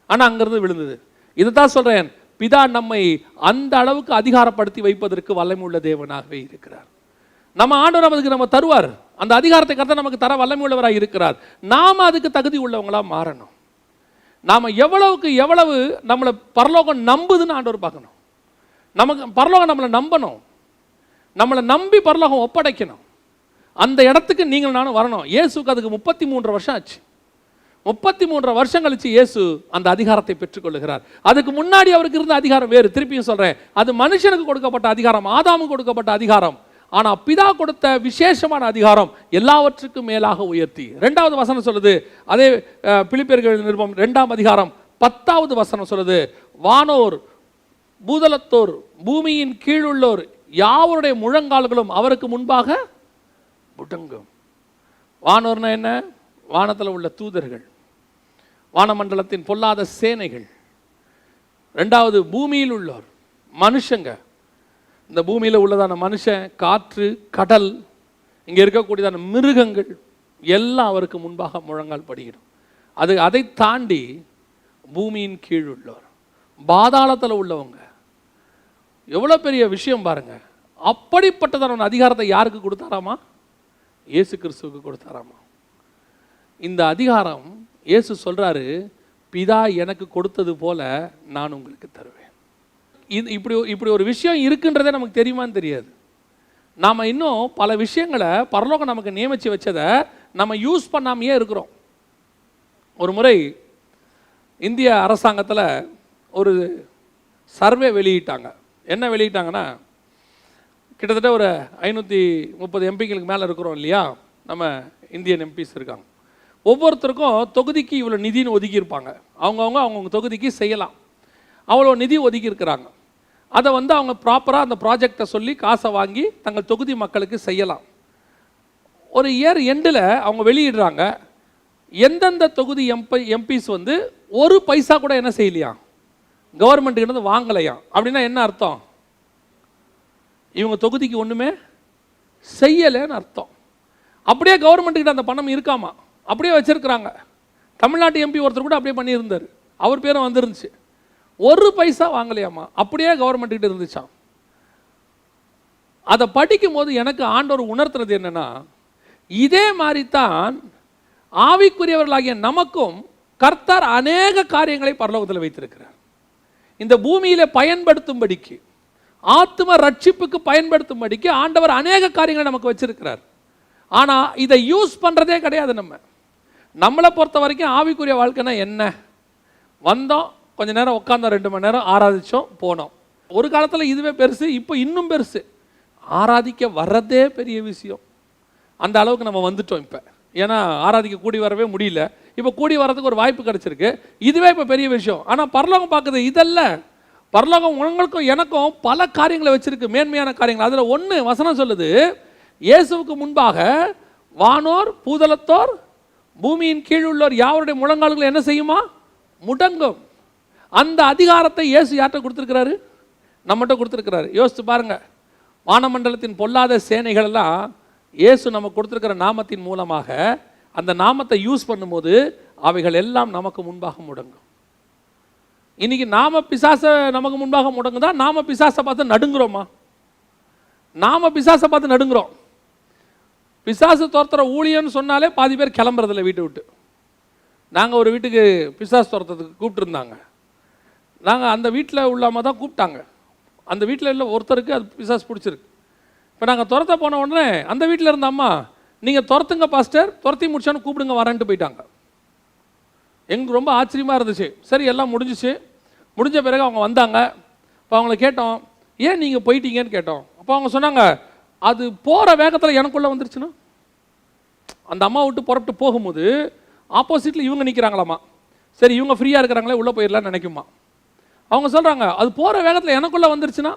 A: ஆனால் அங்கேருந்து விழுந்தது. இதை தான் சொல்கிறேன், பிதா நம்மை அந்த அளவுக்கு அதிகாரப்படுத்தி வைப்பதற்கு வல்லமை உள்ள தேவனாகவே இருக்கிறார். நம்ம ஆண்டவர் அதுக்கு நம்ம தருவார். அந்த அதிகாரத்தை கர்த்தர் நமக்கு தர வல்லமை உள்ளவராக இருக்கிறார். நாம் அதுக்கு தகுதி உள்ளவங்களாக மாறணும். நாம் எவ்வளவுக்கு எவ்வளவு நம்மளை பரலோகம் நம்புதுன்னு ஆண்டவர் பார்க்கணும். நமக்கு பரலோகம் நம்மளை நம்பணும். நம்மளை நம்பி பரலோகம் ஒப்படைக்கணும். அந்த இடத்துக்கு நீங்கள் நானும் வரணும். இயேசுக்கு அதுக்கு 33 வருஷம் ஆச்சு. 33 வருஷம் கழிச்சு இயேசு அந்த அதிகாரத்தை பெற்றுக்கொள்ளுகிறார். அதுக்கு முன்னாடி அவருக்கு இருந்த அதிகாரம் வேறு. திருப்பியும் சொல்கிறேன், அது மனுஷனுக்கு கொடுக்கப்பட்ட அதிகாரம், ஆதாமுக்கு கொடுக்கப்பட்ட அதிகாரம். ஆனால் பிதா கொடுத்த விசேஷமான அதிகாரம் எல்லாவற்றுக்கும் மேலாக உயர்த்தி. 2வது வசனம் சொல்லுது, அதே பிலிப்பியர்கள் நிருபம் 2ஆம் அதிகாரம் 10வது வசனம் சொல்லுது, வானோர் பூதலத்தோர் பூமியின் கீழுள்ளோர் யாவருடைய முழங்கால்களும் அவருக்கு முன்பாக முடங்கும். வானோர்னா என்ன? வானத்தில் உள்ள தூதர்கள், வானமண்டலத்தின் பொல்லாத சேனைகள். 2வது பூமியில் உள்ளோர் மனுஷங்க. இந்த பூமியில் உள்ளதான மனுஷன், காற்று, கடல், இங்கே இருக்கக்கூடியதான மிருகங்கள் எல்லாம் அவருக்கு முன்பாக முழங்கால் படியிடும். அதை தாண்டி பூமியின் கீழ் உள்ளோர், பாதாளத்தில் உள்ளவங்க. எவ்வளோ பெரிய விஷயம் பாருங்க. அப்படிப்பட்டதான அதிகாரத்தை யாருக்கு கொடுத்தாராமா? இயேசு கிறிஸ்துவுக்கு கொடுத்தாராமா. இந்த அதிகாரம் இயேசு சொல்றாரு, பிதா எனக்கு கொடுத்தது போல நான் உங்களுக்கு தருவேன். இப்படி ஒரு விஷயம் இருக்குன்றதே நமக்கு தெரியுமான்னு தெரியாது. நாம் இன்னும் பல விஷயங்களை பரலோகம் நமக்கு நியமித்து வச்சதை நம்ம யூஸ் பண்ணாமையே இருக்கிறோம். ஒரு முறை இந்திய அரசாங்கத்தில் ஒரு சர்வே வெளியிட்டாங்க. என்ன வெளியிட்டாங்கன்னா, கிட்டத்தட்ட ஒரு 530 எம்பிங்களுக்கு மேலே இருக்கிறோம் இல்லையா, நம்ம இந்தியன் எம்பிஸ் இருக்காங்க. ஒவ்வொருத்தருக்கும் தொகுதிக்கு இவ்வளோ நிதின்னு ஒதுக்கியிருப்பாங்க. அவங்கவுங்க தொகுதிக்கு செய்யலாம், அவ்வளோ நிதி ஒதுக்கி இருக்கிறாங்க. அதை அவங்க ப்ராப்பராக அந்த ப்ராஜெக்டை சொல்லி காசை வாங்கி தங்கள் தொகுதி மக்களுக்கு செய்யலாம். ஒரு இயர் எண்டில் அவங்க வெளியிடுறாங்க, எந்தெந்த தொகுதி எம்பிஸ் ஒரு பைசா கூட என்ன செய்யலையா, கவர்மெண்ட்டுக்கு வாங்கலையா. அப்படின்னா என்ன அர்த்தம்? இவங்க தொகுதிக்கு ஒன்றுமே செய்யலைன்னு அர்த்தம். அப்படியே கவர்மெண்ட்டுக்கிட்ட அந்த பணம் இருக்காமா, அப்படியே வச்சிருக்கிறாங்க. தமிழ்நாட்டு எம்பி ஒருத்தர் கூட அப்படியே பண்ணியிருந்தார், அவர் பேரும் வந்துருந்துச்சு. ஒரு பைசா வாங்கலையாமா, அப்படியே கவர்மெண்ட்டுக்கிட்ட இருந்துச்சான். அதை படிக்கும் போது எனக்கு ஆண்டவர் உணர்த்துறது என்னன்னா, இதே மாதிரி தான் ஆவிக்குரியவர்களாகிய நமக்கும் கர்த்தர் அநேக காரியங்களை பரலோகத்தில் வைத்திருக்கிறார். இந்த பூமியில பயன்படுத்தும்படிக்கு, ஆத்ம ரட்சிப்புக்கு பயன்படுத்தும்படிக்கு ஆண்டவர் அநேக காரியங்களை நமக்கு வச்சிருக்கிறார். ஆனால் இதை யூஸ் பண்ணுறதே கிடையாது. நம்மளை பொறுத்த வரைக்கும் ஆவிக்குரிய வாழ்க்கைனா என்ன? வந்தோம், கொஞ்ச நேரம் உட்காந்தோம், 2 மணி நேரம் ஆராதிச்சோம், போனோம். ஒரு காலத்தில் இதுவே பெருசு, இப்போ இன்னும் பெருசு. ஆராதிக்க வர்றதே பெரிய விஷயம். அந்த அளவுக்கு நம்ம வந்துட்டோம் இப்போ. ஏன்னா ஆராதிக்க கூடி வரவே முடியல, இப்போ கூடி வர்றதுக்கு ஒரு வாய்ப்பு கிடைச்சிருக்கு. இதுவே இப்போ பெரிய விஷயம். ஆனால் பரலோகம் பார்க்குது இதல்ல. பரலோகம் உங்களுக்கும் எனக்கும் பல காரியங்களை வச்சிருக்கு, மேன்மையான காரியங்கள். அதில் ஒன்று வசனம் சொல்லுது, இயேசுவுக்கு முன்பாக வானோர் பூதலத்தோர் பூமியின் கீழ் உள்ளோர் யாவருடைய முழங்கால்கள் என்ன செய்யுமா? முடங்கும். அந்த அதிகாரத்தை இயேசு யார்கிட்ட கொடுத்துருக்கிறாரு? நம்மகிட்ட கொடுத்துருக்கிறாரு. யோசித்து பாருங்க, வானமண்டலத்தின் பொல்லாத சேனைகள் எல்லாம் இயேசு நமக்கு கொடுத்துருக்கிற நாமத்தின் மூலமாக அந்த நாமத்தை யூஸ் பண்ணும்போது அவைகள் எல்லாம் நமக்கு முன்பாக முடங்கும். இன்னைக்கு நாம பிசாசை நமக்கு முன்பாக முடங்குதா? நாம பிசாசை பார்த்து நடுங்குறோமா? நாம பிசாசை பார்த்து நடுங்குறோம். பிசாசு துரத்துற ஊழியன்னு சொன்னாலே பாதி பேர் கிளம்புறதில்ல வீட்டை விட்டு. நாங்கள் ஒரு வீட்டுக்கு பிசாசு துரத்துறதுக்கு கூப்பிட்டுருந்தாங்க. நாங்கள் அந்த வீட்டில் உள்ளாம தான் கூப்பிட்டாங்க. அந்த வீட்டில் இல்லை ஒருத்தருக்கு அது பிசாசு பிடிச்சிருக்கு. இப்போ நாங்கள் துரத்த போன உடனே அந்த வீட்டில் இருந்த அம்மா, நீங்கள் துரத்துங்க பாஸ்டர், துரத்தி முடிச்சான்னு கூப்பிடுங்க வரேன்ட்டு போயிட்டாங்க. எங்களுக்கு ரொம்ப ஆச்சரியமாக இருந்துச்சு. சரி, எல்லாம் முடிஞ்சிச்சு. முடிஞ்ச பிறகு அவங்க வந்தாங்க. இப்போ அவங்கள கேட்டோம், ஏன் நீங்கள் போயிட்டீங்கன்னு கேட்டோம். அப்போ அவங்க சொன்னாங்க, அது போகிற வேகத்தில் எனக்குள்ளே வந்துருச்சுன்னா. அந்த அம்மா விட்டு புறப்பட்டு போகும்போது ஆப்போசிட்டில் இவங்க நிற்கிறாங்களாம்மா. சரி, இவங்க ஃப்ரீயாக இருக்கிறாங்களே உள்ளே போயிடலான்னு நினைக்குமா. அவங்க சொல்கிறாங்க, அது போகிற வேகத்தில் எனக்குள்ளே வந்துருச்சுன்னா.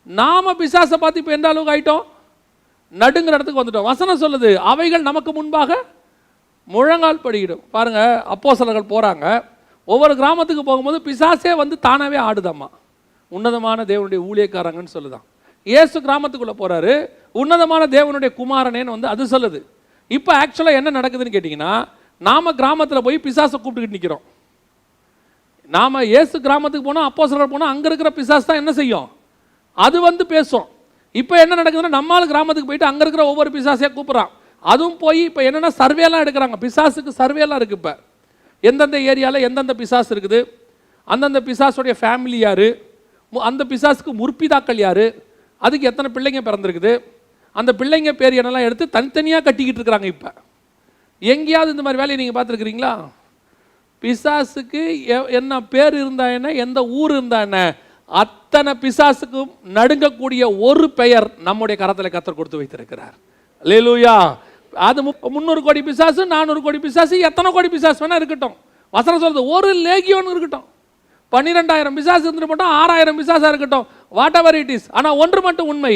A: நாம் பிசாசை பார்த்து இப்போ எந்த அளவுக்கு ஆகிட்டோம்? நடுங்கிற இடத்துக்கு வந்துட்டோம். வசனம் சொல்லுது, அவைகள் நமக்கு முன்பாக முழங்கால் படிக்கிடும். பாருங்கள், அப்போஸ்தலர்கள் போகிறாங்க. ஒவ்வொரு கிராமத்துக்கு போகும்போது பிசாசே வந்து தானாகவே ஆடுதாம்மா. உன்னதமான தேவனுடைய ஊழியக்காரங்கன்னு சொல்லுதான். இயேசு கிராமத்துக்குள்ளே போகிறாரு, உன்னதமான தேவனுடைய குமாரனேன்னு வந்து அது சொல்லுது. இப்போ ஆக்சுவலாக என்ன நடக்குதுன்னு கேட்டிங்கன்னா, நாம் கிராமத்தில் போய் பிசாசை கூப்பிட்டுக்கிட்டு நிற்கிறோம். நாம் இயேசு கிராமத்துக்கு போனால், அப்போஸ்தலர்கள் போனால், அங்கே இருக்கிற பிசாசு தான் என்ன செய்யும்? அது வந்து பேசும். இப்போ என்ன நடக்குதுன்னா, நம்மால் கிராமத்துக்கு போயிட்டு அங்கே இருக்கிற ஒவ்வொரு பிசாசையாக கூப்பிட்றான். அதுவும் போய் இப்போ என்னென்னா சர்வேலாம் எடுக்கிறாங்க. பிசாசுக்கு சர்வேலாம் இருக்குது. இப்போ எந்தெந்த ஏரியாவில் எந்தெந்த பிசாசு இருக்குது, அந்தந்த பிசாசுடைய ஃபேமிலி யார், அந்த பிசாசுக்கு முற்பிதாக்கள் யார், அதுக்கு எத்தனை பிள்ளைங்க பிறந்திருக்குது, அந்த பிள்ளைங்க பேர் என்னெல்லாம் எடுத்து தனித்தனியாக கட்டிக்கிட்டு இருக்கிறாங்க. இப்போ எங்கேயாவது இந்த மாதிரி வேலையை நீங்கள் பார்த்துருக்குறீங்களா? பிசாசுக்கு என்ன பேர் இருந்தா என்ன, எந்த ஊர் இருந்தா என்ன, அத்தனை பிசாசுக்கும் நடுங்கக்கூடிய ஒரு பெயர் நம்முடைய கரத்தில் கர்த்தர் கொடுத்து வைத்திருக்கிறார். அல்லேலூயா. அது 300 கோடி பிசாசு, 400 கோடி பிசாசு, எத்தனை கோடி பிசாசு வேணா இருக்கட்டும். வசனம் சொல்றது ஒரு லேகியோன் இருக்கட்டும், 12,000 பிசாசு இருந்துட்டு மட்டும் 6,000 பிசாசா இருக்கட்டும், வாட் எவர் இட் இஸ். ஆனால் ஒன்று மட்டும் உண்மை,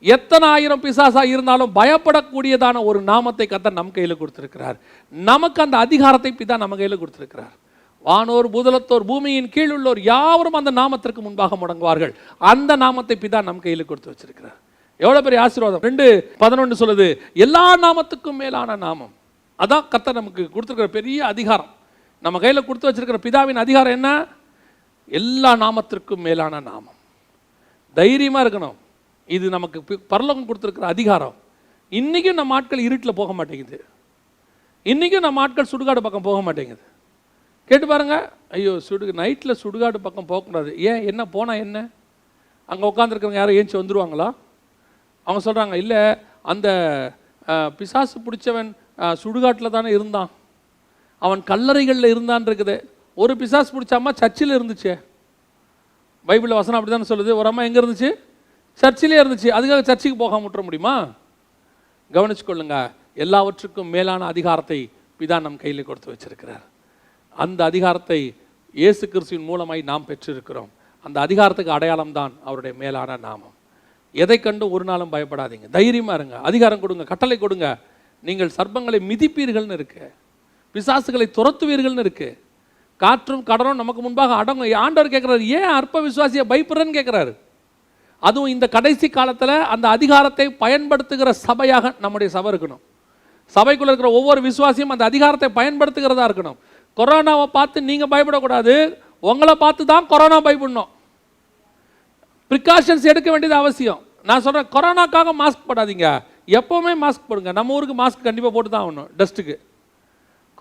A: எத்தனை ஆயிரம் பிசாசா இருந்தாலும் பயப்படக்கூடியதான ஒரு நாமத்தை கர்த்தர் நம் கையில் கொடுத்திருக்கிறார். நமக்கு அந்த அதிகாரத்தை பிதா நம்ம கையில் கொடுத்திருக்கிறார். வானோர் பூதலத்தோர் பூமியின் கீழ் உள்ளோர் யாவரும் அந்த நாமத்திற்கு முன்பாக முடங்குவார்கள். அந்த நாமத்தை பிதா நம் கையில் கொடுத்து வச்சிருக்கிறார். எவ்வளவு பெரிய ஆசீர்வாதம். 2:11 சொல்லுது, எல்லா நாமத்துக்கும் மேலான நாமம். அதான் கர்த்தர் நமக்கு கொடுத்திருக்கிற பெரிய அதிகாரம். நம்ம கையில் கொடுத்து வச்சிருக்கிற பிதாவின் அதிகாரம் என்ன? எல்லா நாமத்திற்கும் மேலான நாமம். தைரியமா இருக்கணும். இது நமக்கு பரலோகம் கொடுத்திருக்கிற அதிகாரம். இன்னைக்கும் நம்ம ஆட்கள் இருட்டில் போக மாட்டேங்குது. இன்னைக்கும் நம்ம ஆட்கள் சுடுகாடு பக்கம் போக மாட்டேங்குது. கேட்டு பாருங்க, ஐயோ நைட்டில் சுடுகாடு பக்கம் போகக்கூடாது. ஏன்? என்ன போனால் என்ன? அங்கே உட்காந்துருக்கிறவங்க யாரும் ஏஞ்சி வந்துடுவாங்களா? அவங்க சொல்கிறாங்க, இல்லை அந்த பிசாசு பிடிச்சவன் சுடுகாட்டில் தானே இருந்தான், அவன் கல்லறைகளில் இருந்தான் இருக்குது. ஒரு பிசாசு பிடிச்ச அம்மா சர்ச்சில் இருந்துச்சு. பைபிளில் வசனம் அப்படி தானே சொல்லுது. ஒரு அம்மா எங்கே இருந்துச்சு? சர்ச்சிலே இருந்துச்சு. அதுக்காக சர்ச்சுக்கு போகாம விட்டுற முடியுமா? கவனிச்சுக்கொள்ளுங்க, எல்லாவற்றுக்கும் மேலான அதிகாரத்தை பிதா நம் கையில் கொடுத்து வச்சிருக்கிறார். அந்த அதிகாரத்தை இயேசு கிறிஸ்துவின் மூலமாய் நாம் பெற்றிருக்கிறோம். அந்த அதிகாரத்துக்கு அடையாளம் தான் அவருடைய மேலான நாமம். எதை கண்டு ஒரு நாளும் பயப்படாதீங்க, தைரியமா இருங்க. அதிகாரம் கொடுங்க, கட்டளை கொடுங்க. நீங்கள் சர்ப்பங்களை மிதிப்பீர்கள்னு இருக்கு, பிசாசுகளை துரத்துவீர்கள்னு இருக்கு, காற்றும் கடலும் நமக்கு முன்பாக அடங்கும். ஆண்டவர் கேட்கிறாரு, ஏன் அற்ப விசுவாசியை பயப்படுறன்னு கேட்கிறாரு. அதுவும் இந்த கடைசி காலத்தில் அந்த அதிகாரத்தை பயன்படுத்துகிற சபையாக நம்முடைய சபை இருக்கணும். சபைக்குள்ள இருக்கிற ஒவ்வொரு விசுவாசியும் அந்த அதிகாரத்தை பயன்படுத்துகிறதா இருக்கணும். கொரோனாவை பார்த்து நீங்கள் பயப்படக்கூடாது, உங்களை பார்த்து தான் கொரோனா பயப்படணும். ப்ரிகாஷன்ஸ் எடுக்க வேண்டியது அவசியம். நான் சொல்கிறேன், கொரோனாக்காக மாஸ்க் போடாதீங்க, எப்போவுமே மாஸ்க் போடுங்க. நம்ம ஊருக்கு மாஸ்க் கண்டிப்பாக போட்டு தான் ஆகணும் டஸ்ட்டுக்கு.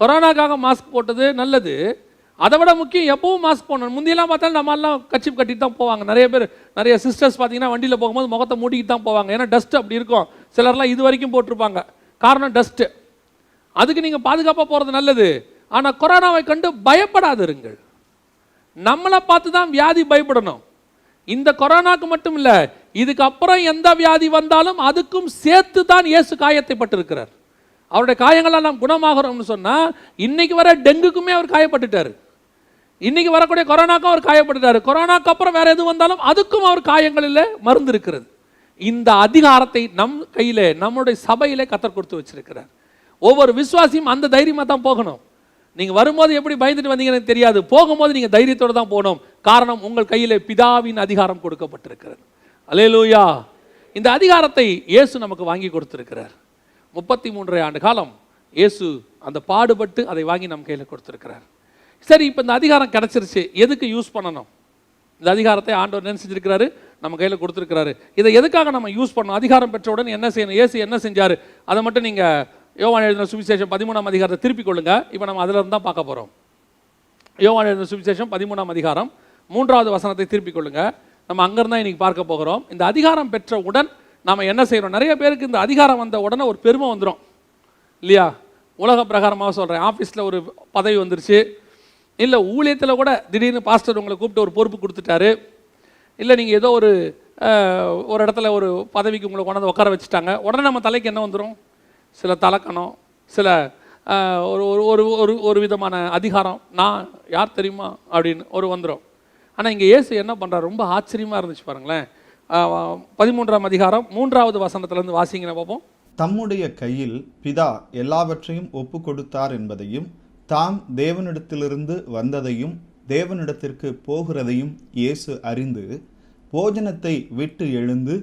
A: கொரோனாக்காக மாஸ்க் போட்டது நல்லது, அதை விட முக்கியம் எப்பவும் மாஸ்க் போடணும். முந்தியெல்லாம் பார்த்தாலும் நம்மளாம் கட்சி கட்டிட்டு தான் போவாங்க. நிறைய பேர், நிறைய சிஸ்டர்ஸ் பார்த்தீங்கன்னா வண்டியில் போகும்போது முகத்தை மூடிக்கிட்டு தான் போவாங்க. ஏன்னா டஸ்ட் அப்படி இருக்கும். சிலர்லாம் இது வரைக்கும் போட்டிருப்பாங்க, காரணம் டஸ்ட்டு. அதுக்கு நீங்கள் பாதுகாப்பாக போகிறது நல்லது. ஆனால் கொரோனாவை கண்டு பயப்படாதிருங்கள். நம்மளை பார்த்து தான் வியாதி பயப்படணும். இந்த கொரோனாக்கு மட்டும் இல்லை, இதுக்கு அப்புறம் எந்த வியாதி வந்தாலும் அதுக்கும் சேர்த்து தான் இயேசு காயத்தை பட்டிருக்கிறார். அவருடைய காயங்களால் நாம் குணமாகிறோம்னு சொன்னால், இன்னைக்கு வர டெங்குக்குமே அவர் காயப்பட்டுட்டார், இன்னைக்கு வரக்கூடிய கொரோனாக்கும் அவர் காயப்பட்டுட்டார். கொரோனாக்கு அப்புறம் வேற எது வந்தாலும் அதுக்கும் அவர் காயங்களில் மருந்து இருக்கிறது. இந்த அதிகாரத்தை நம் கையிலே, நம்முடைய சபையிலே கர்த்தர் கொடுத்து வச்சிருக்கிறார். ஒவ்வொரு விசுவாசியும் அந்த தைரியமாக தான் போகணும். நீங்கள் வரும்போது எப்படி பயந்துட்டு வந்தீங்கன்னு தெரியாது, போகும்போது நீங்கள் தைரியத்தோடு தான் போகணும். காரணம், உங்கள் கையில் பிதாவின் அதிகாரம் கொடுக்கப்பட்டிருக்கிறது. அல்லேலூயா. இந்த அதிகாரத்தை இயேசு நமக்கு வாங்கி கொடுத்திருக்கிறார். 33 ஆண்டு காலம் இயேசு அந்த பாடுபட்டு அதை வாங்கி நம்ம கையில் கொடுத்திருக்கிறார். சரி, இப்போ இந்த அதிகாரம் கிடச்சிருச்சு, எதுக்கு யூஸ் பண்ணணும்? இந்த அதிகாரத்தை ஆண்டவர் என்ன செஞ்சிருக்கிறாரு? நம்ம கையில் கொடுத்துருக்கிறாரு. இதை எதுக்காக நம்ம யூஸ் பண்ணணும்? அதிகாரம் பெற்றவுடன் என்ன செய்யணும்? இயேசு என்ன செஞ்சார்? அதை மட்டும் நீங்கள் யோவான் எழுதின சுவிசேஷம் 13ஆம் அதிகாரத்தை திருப்பிக் கொள்ளுங்க. இப்போ நம்ம அதில் இருந்து தான் பார்க்க போகிறோம். யோவான் எழுதின சுவிசேஷம் 13ஆம் அதிகாரம் 3வது வசனத்தை திருப்பிக் கொள்ளுங்க. நம்ம அங்கேருந்தான் இன்றைக்கி பார்க்க போகிறோம். இந்த அதிகாரம் பெற்றவுடன் நாம் என்ன செய்கிறோம்? நிறைய பேருக்கு இந்த அதிகாரம் வந்த உடனே ஒரு பெருமை வந்துடும் இல்லையா? உலக பிரகாரமாக சொல்கிறேன், ஆஃபீஸில் ஒரு பதவி வந்துருச்சு, இல்லை ஊழியத்தில் கூட திடீர்னு பாஸ்டர் உங்களை கூப்பிட்டு ஒரு பொறுப்பு கொடுத்துட்டாரு, இல்லை நீங்கள் ஏதோ ஒரு இடத்துல ஒரு பதவிக்கு உங்களை கொண்டாந்து உட்கார வச்சுட்டாங்க, உடனே நம்ம தலைக்கு என்ன வந்துடும்? சில தலக்கணம், சில ஒரு ஒரு ஒரு ஒரு விதமான அதிகாரம், நான் யார் தெரியுமா அப்படின்னு ஒரு வந்துடும். ஆனால் இங்கே இயேசு என்ன பண்ணுறார்? ரொம்ப ஆச்சரியமாக இருந்துச்சு பாருங்களேன். 13ஆம் அதிகாரம் 3வது வசனத்திலேருந்து வாசிங்க பார்ப்போம்.
B: தம்முடைய கையில் பிதா எல்லாவற்றையும் ஒப்பு கொடுத்தார் என்பதையும், தாம் தேவனிடத்திலிருந்து வந்ததையும் தேவனிடத்திற்கு போகிறதையும் இயேசு அறிந்து, போஜனத்தை விட்டு எழுந்து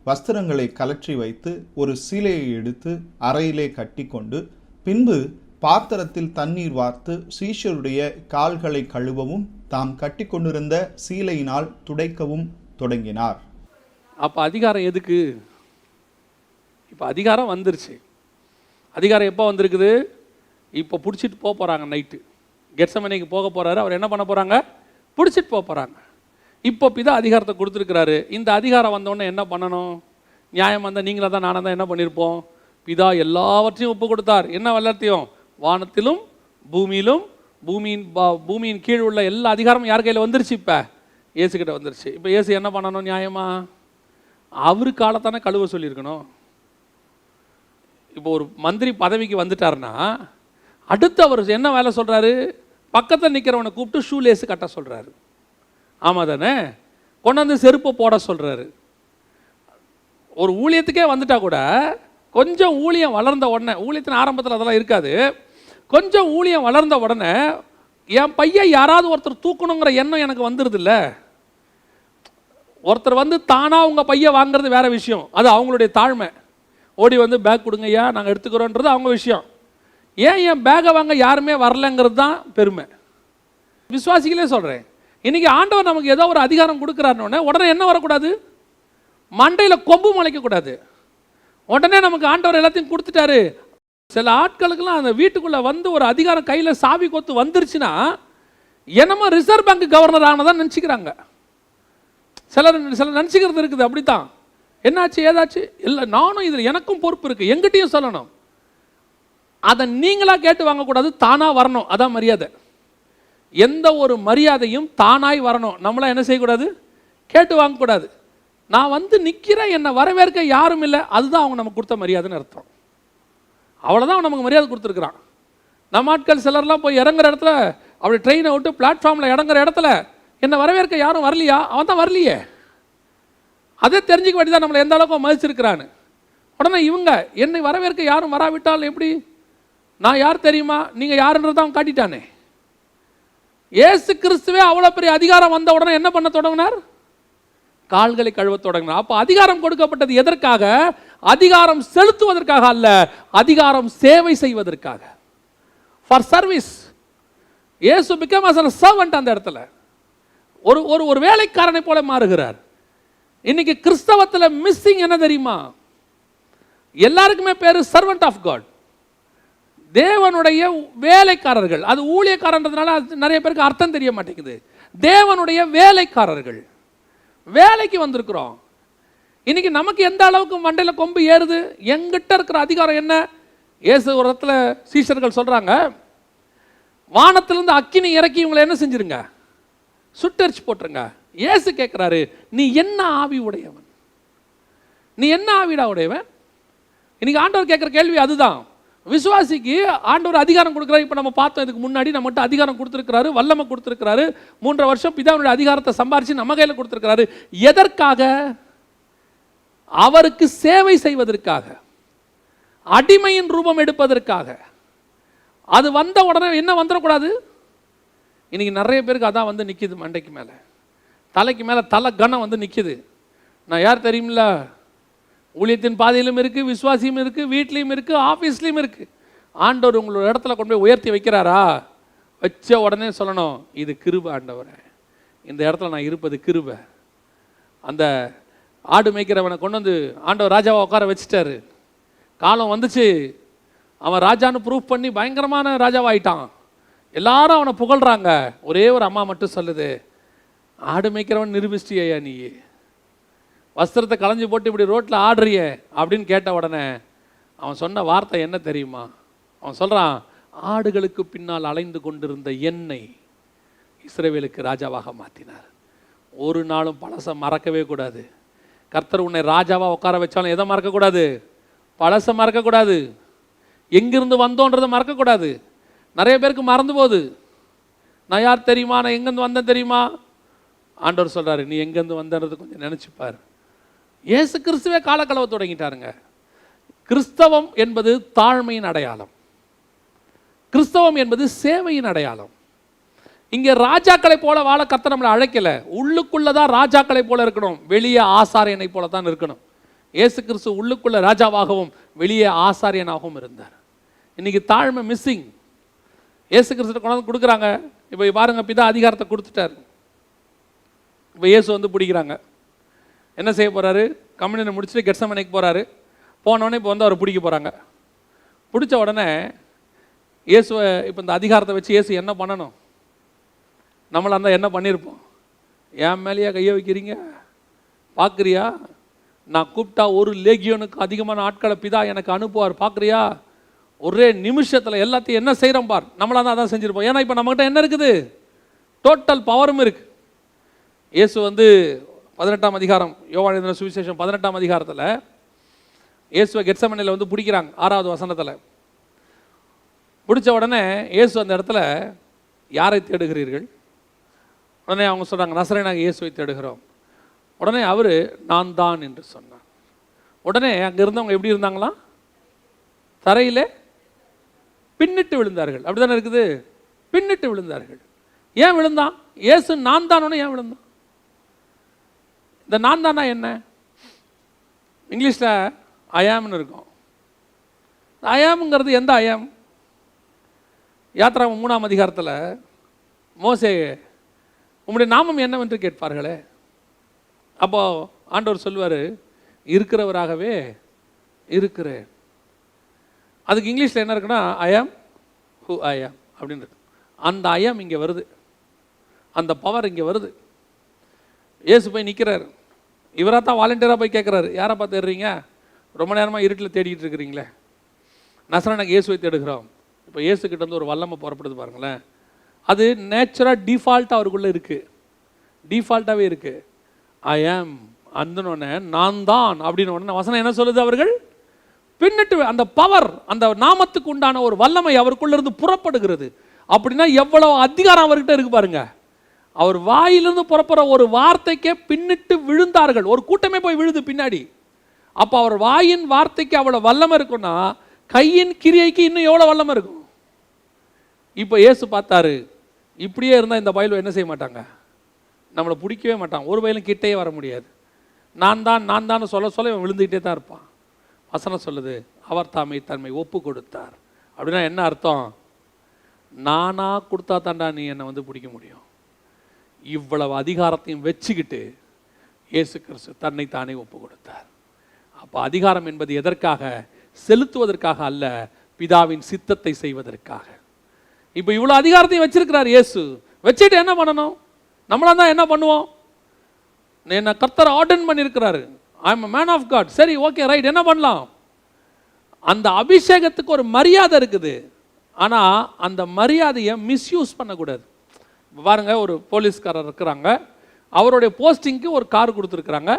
B: வஸ்திரங்களை கலற்றி வைத்து ஒரு சீலையை எடுத்து அறையிலே கட்டி கொண்டு, பின்பு பாத்திரத்தில் தண்ணீர் வார்த்து சீஷருடைய கால்களை கழுவவும் தாம் கட்டி கொண்டிருந்த சீலையினால் துடைக்கவும் தொடங்கினார்.
A: அப்போ அதிகாரம் எதுக்கு? இப்போ அதிகாரம் வந்துருச்சு. அதிகாரம் எப்போ வந்திருக்குது? இப்போ பிடிச்சிட்டு போக போகிறாங்க. நைட்டு கெத்செமனேக்கு போக போகிறாரு. அவர் என்ன பண்ண போகிறாங்க? பிடிச்சிட்டு போக போகிறாங்க. இப்போ பிதா அதிகாரத்தை கொடுத்துருக்கிறாரு. இந்த அதிகாரம் வந்தோடனே என்ன பண்ணணும்? நியாயம் வந்தால் நீங்களாக தான் நானாக தான் என்ன பண்ணியிருப்போம்? பிதா எல்லாவற்றையும் ஒப்பு கொடுத்தார். என்ன எல்லாத்தையும்? வானத்திலும் பூமியிலும் பூமியின் கீழ் உள்ள எல்லா அதிகாரமும் யார் கையில் வந்துருச்சு? இப்போ இயேசுக்கிட்ட வந்துருச்சு. இப்போ இயேசு என்ன பண்ணணும்? நியாயமா அவரு காலத்தானே கழுவ சொல்லியிருக்கணும். இப்போ ஒரு மந்திரி பதவிக்கு வந்துட்டாருன்னா அடுத்து அவர் என்ன வேலை சொல்கிறாரு? பக்கத்தில் நிற்கிறவனை கூப்பிட்டு ஷூ லேஸு கட்ட சொல்கிறாரு. ஆமாம் தானே? கொண்டாந்து செருப்பை போட சொல்கிறாரு. ஒரு ஊழியத்துக்கே வந்துட்டா கூட கொஞ்சம் ஊழியம் வளர்ந்த உடனே, ஊழியத்தின் ஆரம்பத்தில் அதெல்லாம் இருக்காது, கொஞ்சம் ஊழியம் வளர்ந்த உடனே என் பையன் யாராவது ஒருத்தர் தூக்கணுங்கிற எண்ணம் எனக்கு வந்துடுது இல்லை? ஒருத்தர் வந்து தானாக உங்கள் பையன் வாங்குறது வேற விஷயம், அது அவங்களுடைய தாழ்மை. ஓடி வந்து பேக் கொடுங்க ஐயா நாங்கள் எடுத்துக்கிறோன்றது அவங்க விஷயம். ஏன் என் பேக்கை வாங்க யாருமே வரலங்கிறது தான் பெருமை. விசுவாசிகளே சொல்கிறேன், இன்றைக்கி ஆண்டவர் நமக்கு ஏதோ ஒரு அதிகாரம் கொடுக்குறாருன்னொடனே உடனே என்ன வரக்கூடாது? மண்டையில் கொம்பு முளைக்கக்கூடாது. உடனே நமக்கு ஆண்டவர் எல்லாத்தையும் கொடுத்துட்டாரு. சில ஆட்களுக்கெல்லாம் அந்த வீட்டுக்குள்ளே வந்து ஒரு அதிகாரம் கையில் சாவி கொத்து வந்துருச்சுன்னா என்னமோ ரிசர்வ் பேங்க் கவர்னர் ஆனதான் நினச்சிக்கிறாங்க. சிலர் நினச்சிக்கிறது இருக்குது. அப்படித்தான். என்னாச்சு ஏதாச்சு இல்லை, நானும் இதில் எனக்கும் பொறுப்பு இருக்குது, எங்கிட்டையும் சொல்லணும். அதை நீங்களாக கேட்டு வாங்கக்கூடாது, தானாக வரணும். அதான் மரியாதை. எந்த ஒரு மரியாதையும் தானாய் வரணும். நம்மளாம் என்ன செய்யக்கூடாது? கேட்டு வாங்கக்கூடாது. நான் வந்து நிற்கிறேன், என்னை வரவேற்க யாரும் இல்லை, அதுதான் அவங்க நமக்கு கொடுத்த மரியாதைன்னு அர்த்தம். அவ்வளோதான் நமக்கு மரியாதை கொடுத்துருக்குறான். நம்ம ஆட்கள் சிலர்லாம் போய் இறங்குற இடத்துல, அப்படி ட்ரெயினை விட்டு பிளாட்ஃபார்மில் இறங்குற இடத்துல என்னை வரவேற்க யாரும் வரலையா? அவன் தான் வரலையே. அதே தெரிஞ்சுக்க வேண்டியதான் நம்மளை எந்த அளவுக்கு மதிச்சிருக்கிறான்னு. உடனே இவங்க என்னை வரவேற்க யாரும் வராவிட்டால் எப்படி? நான் யார் தெரியுமா, நீங்கள் யாருன்றதை அவன் காட்டிட்டானே. இயேசு கிறிஸ்துவே அவ்வளோ பெரிய அதிகாரம் வந்த உடனே என்ன பண்ண தொடங்கினார்? கால்களை கழுவ தொடங்கினார். அப்போ அதிகாரம் கொடுக்கப்பட்டது எதற்காக? அதிகாரம் செலுத்துவதற்காக அல்ல, அதிகாரம் சேவை செய்வதற்காக. For service. இயேசு பிகம் அஸ் a servant. அந்த இடத்துல ஒரு வேலைக்காரனை போல மாறுகிறார். இன்னைக்கு கிறிஸ்தவத்தில் மிஸ்ஸிங் என்ன தெரியுமா? எல்லாருக்குமே பேரு சர்வெண்ட் ஆஃப் காட், தேவனுடைய வேலைக்காரர்கள். அது ஊழியக்காரன்றதுனால நிறைய பேருக்கு அர்த்தம் தெரிய மாட்டேங்குது. தேவனுடைய வேலைக்காரர்கள். வேலைக்கு வந்திருக்கிறோம். இன்னைக்கு நமக்கு எந்த அளவுக்கு மண்டையில் கொம்பு ஏறுது? எங்கிட்ட இருக்கிற அதிகாரம் என்ன? இயேசு ஒரு இடத்துல சீஷர்கள் சொல்றாங்க, வானத்திலிருந்து அக்கினி இறக்கி இவங்களை என்ன செஞ்சிருங்க? சுட்டரிச்சு போட்டுருங்க. இயேசு கேட்கிறாரு, நீ என்ன ஆவி உடையவன்? நீ என்ன ஆவிடா உடையவன்? இன்னைக்கு ஆண்டவர் கேட்குற கேள்வி அதுதான். விசுவாசிக்கு ஆண்டவர் அதிகாரம் கொடுக்குறாரு. இப்போ நம்ம பார்த்தோம், இதுக்கு முன்னாடி நம்மகிட்ட அதிகாரம் கொடுத்துருக்கிறாரு, வல்லமை கொடுத்துருக்கிறாரு. 3 வருஷம் பிதாவுடைய அதிகாரத்தை சம்பாரிச்சு நம்ம கையில் கொடுத்துருக்கிறாரு. எதற்காக? அவருக்கு சேவை செய்வதற்காக, அடிமையின் ரூபம் எடுப்பதற்காக. அது வந்த உடனே என்ன வந்துடக்கூடாது? இன்னைக்கு நிறைய பேருக்கு அதான் வந்து நிற்கிது, மண்டைக்கு மேலே, தலைக்கு மேலே தலை கனம் வந்து நிற்கிது. நான் யார் தெரியுமில்ல? ஊழியத்தின் பாதையிலும் இருக்குது, விசுவாசியும் இருக்குது, வீட்லேயும் இருக்குது, ஆஃபீஸ்லேயும் இருக்குது. ஆண்டவர் உங்களோட இடத்துல கொண்டு போய் உயர்த்தி வைக்கிறாரா? வச்ச உடனே சொல்லணும், இது கிருபை ஆண்டவரே, இந்த இடத்துல நான் இருப்பது கிருபை. அந்த ஆடு மேய்க்கிறவனை கொண்டு வந்து ஆண்டவர் ராஜாவை உட்கார வச்சுட்டாரு. காலம் வந்துச்சு, அவன் ராஜான்னு ப்ரூஃப் பண்ணி பயங்கரமான ராஜாவாயிட்டான். எல்லாரும் அவனை புகழ்கிறாங்க. ஒரே ஒரு அம்மா மட்டும் சொல்லுது, ஆடு மேய்க்கிறவன் நிரூபிச்சிட்டியா நீ? வஸ்திரத்தை களைஞ்சி போட்டு இப்படி ரோட்டில் ஆடுறிய அப்படின்னு கேட்ட உடனே அவன் சொன்ன வார்த்தை என்ன தெரியுமா? அவன் சொல்கிறான், ஆடுகளுக்கு பின்னால் அலைந்து கொண்டிருந்த என்னை இஸ்ரவேலுக்கு ராஜாவாக மாற்றினார். ஒரு நாளும் பழசை மறக்கவே கூடாது. கர்த்தர் உன்னை ராஜாவாக உட்கார வச்சாலும் எதை மறக்கக்கூடாது? பழசை மறக்கக்கூடாது. எங்கிருந்து வந்தோன்றதை மறக்கக்கூடாது. நிறைய பேருக்கு மறந்து போகுது. நான் யார் தெரியுமா? நான் எங்கேருந்து வந்தேன் தெரியுமா? ஆண்டவர் சொல்கிறாரு, நீ எங்கேருந்து வந்தன்றது கொஞ்சம் நினச்சிப்பார். இயேசு கிறிஸ்துவே காலக்கலவை தொடங்கிட்டாருங்க. கிறிஸ்தவம் என்பது தாழ்மையின் அடையாளம். கிறிஸ்தவம் என்பது சேவையின் அடையாளம். இங்கே ராஜாக்களை போல வாழ கர்த்தர் நம்மளை அழைக்கல. உள்ளுக்குள்ளதான் ராஜாக்களை போல இருக்கணும், வெளியே ஆசாரியனை போல தான் இருக்கணும். இயேசு கிறிஸ்து உள்ளுக்குள்ள ராஜாவாகவும் வெளியே ஆசாரியனாகவும் இருந்தார். இன்னைக்கு தாழ்மை மிஸ்ஸிங். இயேசு கிறிஸ்து கொண்டாந்து கொடுக்குறாங்க. இப்போ பாருங்க, பிதா அதிகாரத்தை கொடுத்துட்டார். இப்போ இயேசு வந்து பிடிக்கிறாங்க. என்ன செய்ய போகிறாரு? கம்யூனியனை முடிச்சுட்டு கெட்சமனைக்கு போகிறாரு. போனோடனே இப்போ வந்து அவரை பிடிக்க போகிறாங்க. பிடிச்ச உடனே இயேசுவை இப்போ இந்த அதிகாரத்தை வச்சு இயேசு என்ன பண்ணணும்? நம்மளா இருந்தால் என்ன பண்ணியிருப்போம்? என் மேலேயே கையை வைக்கிறீங்க, பார்க்குறியா? நான் கூப்பிட்டா ஒரு லேகியோனுக்கு அதிகமான ஆட்களை பிதா எனக்கு அனுப்புவார், பார்க்குறியா? ஒரே நிமிஷத்தில் எல்லாத்தையும் என்ன செய்கிறோம் பார். நம்மளா தான் அதான் செஞ்சுருப்போம். ஏன்னா இப்போ நம்மகிட்ட என்ன இருக்குது? டோட்டல் பவரும் இருக்குது. இயேசு வந்து 18ஆம் அதிகாரம், யோவான் எழுதின சுவிசேஷம் 18ஆம் அதிகாரத்தில் இயேசுவை கெட்சமனையில் வந்து பிடிக்கிறாங்க. 6வது வசனத்தில் பிடிச்ச உடனே இயேசு அந்த இடத்துல, யாரை தேடுகிறீர்கள்? உடனே அவங்க சொல்கிறாங்க, நசரேயனாகிய இயேசுவை தேடுகிறோம். உடனே அவர், நான் தான் என்று சொன்னார். உடனே அங்கே இருந்தவங்க எப்படி இருந்தாங்களாம்? தரையிலே பின்னிட்டு விழுந்தார்கள். அப்படி தானே இருக்குது? பின்னிட்டு விழுந்தார்கள். ஏன் விழுந்தான்? இயேசு நான் தானோன்னு ஏன் விழுந்தான்? இந்த நான் தானா என்ன? இங்கிலீஷில் ஐயாம்னு இருக்கும். ஐயாம்ங்கிறது எந்த ஐயாம்? யாத்ராகமம் 3ஆம் அதிகாரத்தில் மோசே, உம்முடைய நாமம் என்னவென்று கேட்பார்களே. அப்போ ஆண்டவர் சொல்வார், இருக்கிறவராகவே இருக்கிறேன். அதுக்கு இங்கிலீஷில் என்ன இருக்குன்னா, ஐயாம் ஹூ ஐயாம் அப்படின்னு இருக்கு. அந்த ஐயாம் இங்கே வருது, அந்த பவர் இங்கே வருது. இயேசு போய் நிற்கிறார். இவராக தான் வாலண்டியராக போய் கேட்குறாரு, யாரை பார்த்து தேடுறீங்க? ரொம்ப நேரமாக இருட்டில் தேடிட்டு இருக்கிறீங்களே. நசரேயனாகிய இயேசுவை தேடுகிறோம். இப்போ இயேசுக்கிட்ட வந்து ஒரு வல்லமை புறப்படுது பாருங்களேன். அது நேச்சுராக டிஃபால்ட்டாக அவருக்குள்ளே இருக்குது, டிஃபால்ட்டாகவே இருக்குது. ஐ ஆம் அந்தனோடனே நான் தான் அப்படின்னு உடனே வசனம் என்ன சொல்லுது? அவர்கள் பின்னிட்டு அந்த பவர், அந்த நாமத்துக்கு உண்டான ஒரு வல்லமை அவருக்குள்ளேருந்து புறப்படுகிறது. அப்படின்னா எவ்வளோ அதிகாரம் அவர்கிட்ட இருக்கு பாருங்க. அவர் வாயிலிருந்து புறப்படுற ஒரு வார்த்தைக்கே பின்னிட்டு விழுந்தார்கள். ஒரு கூட்டமே போய் விழுது பின்னாடி. அப்போ அவர் வாயின் வார்த்தைக்கு அவ்வளோ வல்லமை இருக்குன்னா, கையின் கிரியைக்கு இன்னும் எவ்வளோ வல்லமை இருக்கும்? இப்போ இயேசு பார்த்தாரு, இப்படியே இருந்தால் இந்த பயலும் என்ன செய்ய மாட்டாங்க, நம்மளை பிடிக்கவே மாட்டான். ஒரு பயலும் கிட்டே வர முடியாது. நான் தான் சொல்ல சொல்ல இவன் விழுந்துக்கிட்டே தான் இருப்பான். வசனம் சொல்லுது, அவர் தாமே தன்மை ஒப்பு கொடுத்தார். அப்படின்னா என்ன அர்த்தம்? நானா கொடுத்தா தாண்டா நீ என்னை வந்து பிடிக்க முடியும். இவ்வளவு அதிகாரத்தையும் வச்சுக்கிட்டு இயேசு கிறிஸ்து தன்னை தானே ஒப்பு கொடுத்தார். அப்போ அதிகாரம் என்பது எதற்காக? செலுத்துவதற்காக அல்ல, பிதாவின் சித்தத்தை செய்வதற்காக. இப்போ இவ்வளோ அதிகாரத்தையும் வச்சிருக்கிறார் இயேசு. வச்சுட்டு என்ன பண்ணணும்? நம்மளா தான் என்ன பண்ணுவோம்? என்ன கர்த்தர் ஆர்டன் பண்ணியிருக்கிறாரு, I am a man of God. சரி, ஓகே, ரைட். என்ன பண்ணலாம்? அந்த அபிஷேகத்துக்கு ஒரு மரியாதை இருக்குது. ஆனால் அந்த மரியாதையை மிஸ்யூஸ் பண்ணக்கூடாது. பாருங்க, ஒரு போலீஸ்காரர் இருக்கிறாங்க, அவருடைய போஸ்டிங்க்கு ஒரு கார் கொடுத்துருக்குறாங்க,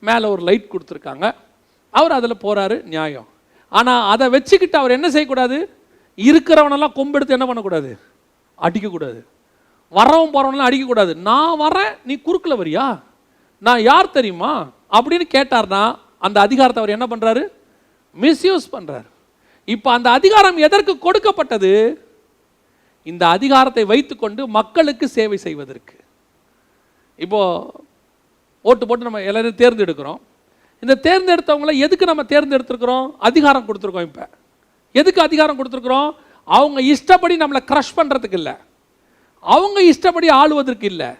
A: மேலே ஒரு லைட் கொடுத்துருக்காங்க, அவர் அதில் போகிறாரு, நியாயம். ஆனால் அதை வச்சுக்கிட்டு அவர் என்ன செய்யக்கூடாது? இருக்கிறவனெல்லாம் கொம்பெடுத்து என்ன பண்ணக்கூடாது? அடிக்கக்கூடாது. வரவன் போகிறவனெல்லாம் அடிக்கக்கூடாது. நான் வரேன், நீ குறுக்கில் வரியா? நான் யார் தெரியுமா அப்படின்னு கேட்டார்னா அந்த அதிகாரத்தை அவர் என்ன பண்ணுறாரு? மிஸ்யூஸ் பண்ணுறாரு. இப்போ அந்த அதிகாரம் எதற்கு கொடுக்கப்பட்டது? இந்த அதிகாரத்தை வைத்துக்கொண்டு மக்களுக்கு சேவை செய்வதற்கு. இப்போ ஓட்டு போட்டு நம்ம எல்லாரும் தேர்ந்தெடுக்கிறோம். இந்த தேர்ந்தெடுத்தவங்களை எதுக்கு நம்ம தேர்ந்தெடுத்திருக்கிறோம்? அதிகாரம் கொடுத்துருக்கோம். இப்போ எதுக்கு அதிகாரம் கொடுத்துருக்குறோம்? அவங்க இஷ்டப்படி நம்மளை க்ரஷ் பண்ணுறதுக்கு இல்லை, அவங்க இஷ்டப்படி ஆளுவதற்கு இல்லை,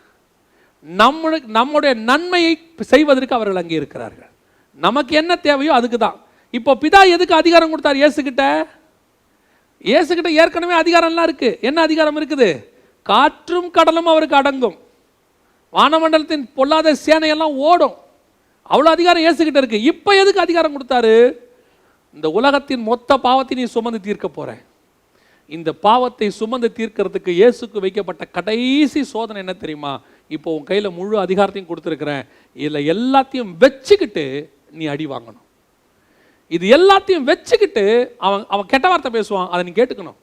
A: நம்முடைய நன்மையை செய்வதற்கு அவர்கள் அங்கே இருக்கிறார்கள். நமக்கு என்ன தேவையோ அதுக்கு தான். இப்போ பிதா எதுக்கு அதிகாரம் கொடுத்தார்? இயேசுகிட்ட ஏற்கனவே அதிகாரம்லாம் இருக்கு. என்ன அதிகாரம் இருக்குது? காற்றும் கடலும் அவருக்கு அடங்கும், வானமண்டலத்தின் பொல்லாத சேனையெல்லாம் ஓடும். அவ்வளோ அதிகாரம் இயேசுகிட்ட இருக்கு. இப்போ எதுக்கு அதிகாரம் கொடுத்தாரு? இந்த உலகத்தின் மொத்த பாவத்தை நீ சுமந்து தீர்க்க போற. இந்த பாவத்தை சுமந்து தீர்க்கிறதுக்கு இயேசுக்கு வைக்கப்பட்ட கடைசி சோதனை என்ன தெரியுமா? இப்போ உன் கையில் முழு அதிகாரத்தையும் கொடுத்துருக்கிறேன், இதில் எல்லாத்தையும் வச்சுக்கிட்டு நீ அடி வாங்கணும். இது எல்லாத்தையும் வச்சுக்கிட்டு அவன் கெட்ட வார்த்தை பேசுவான், அதை நீ கேட்டுக்கணும்.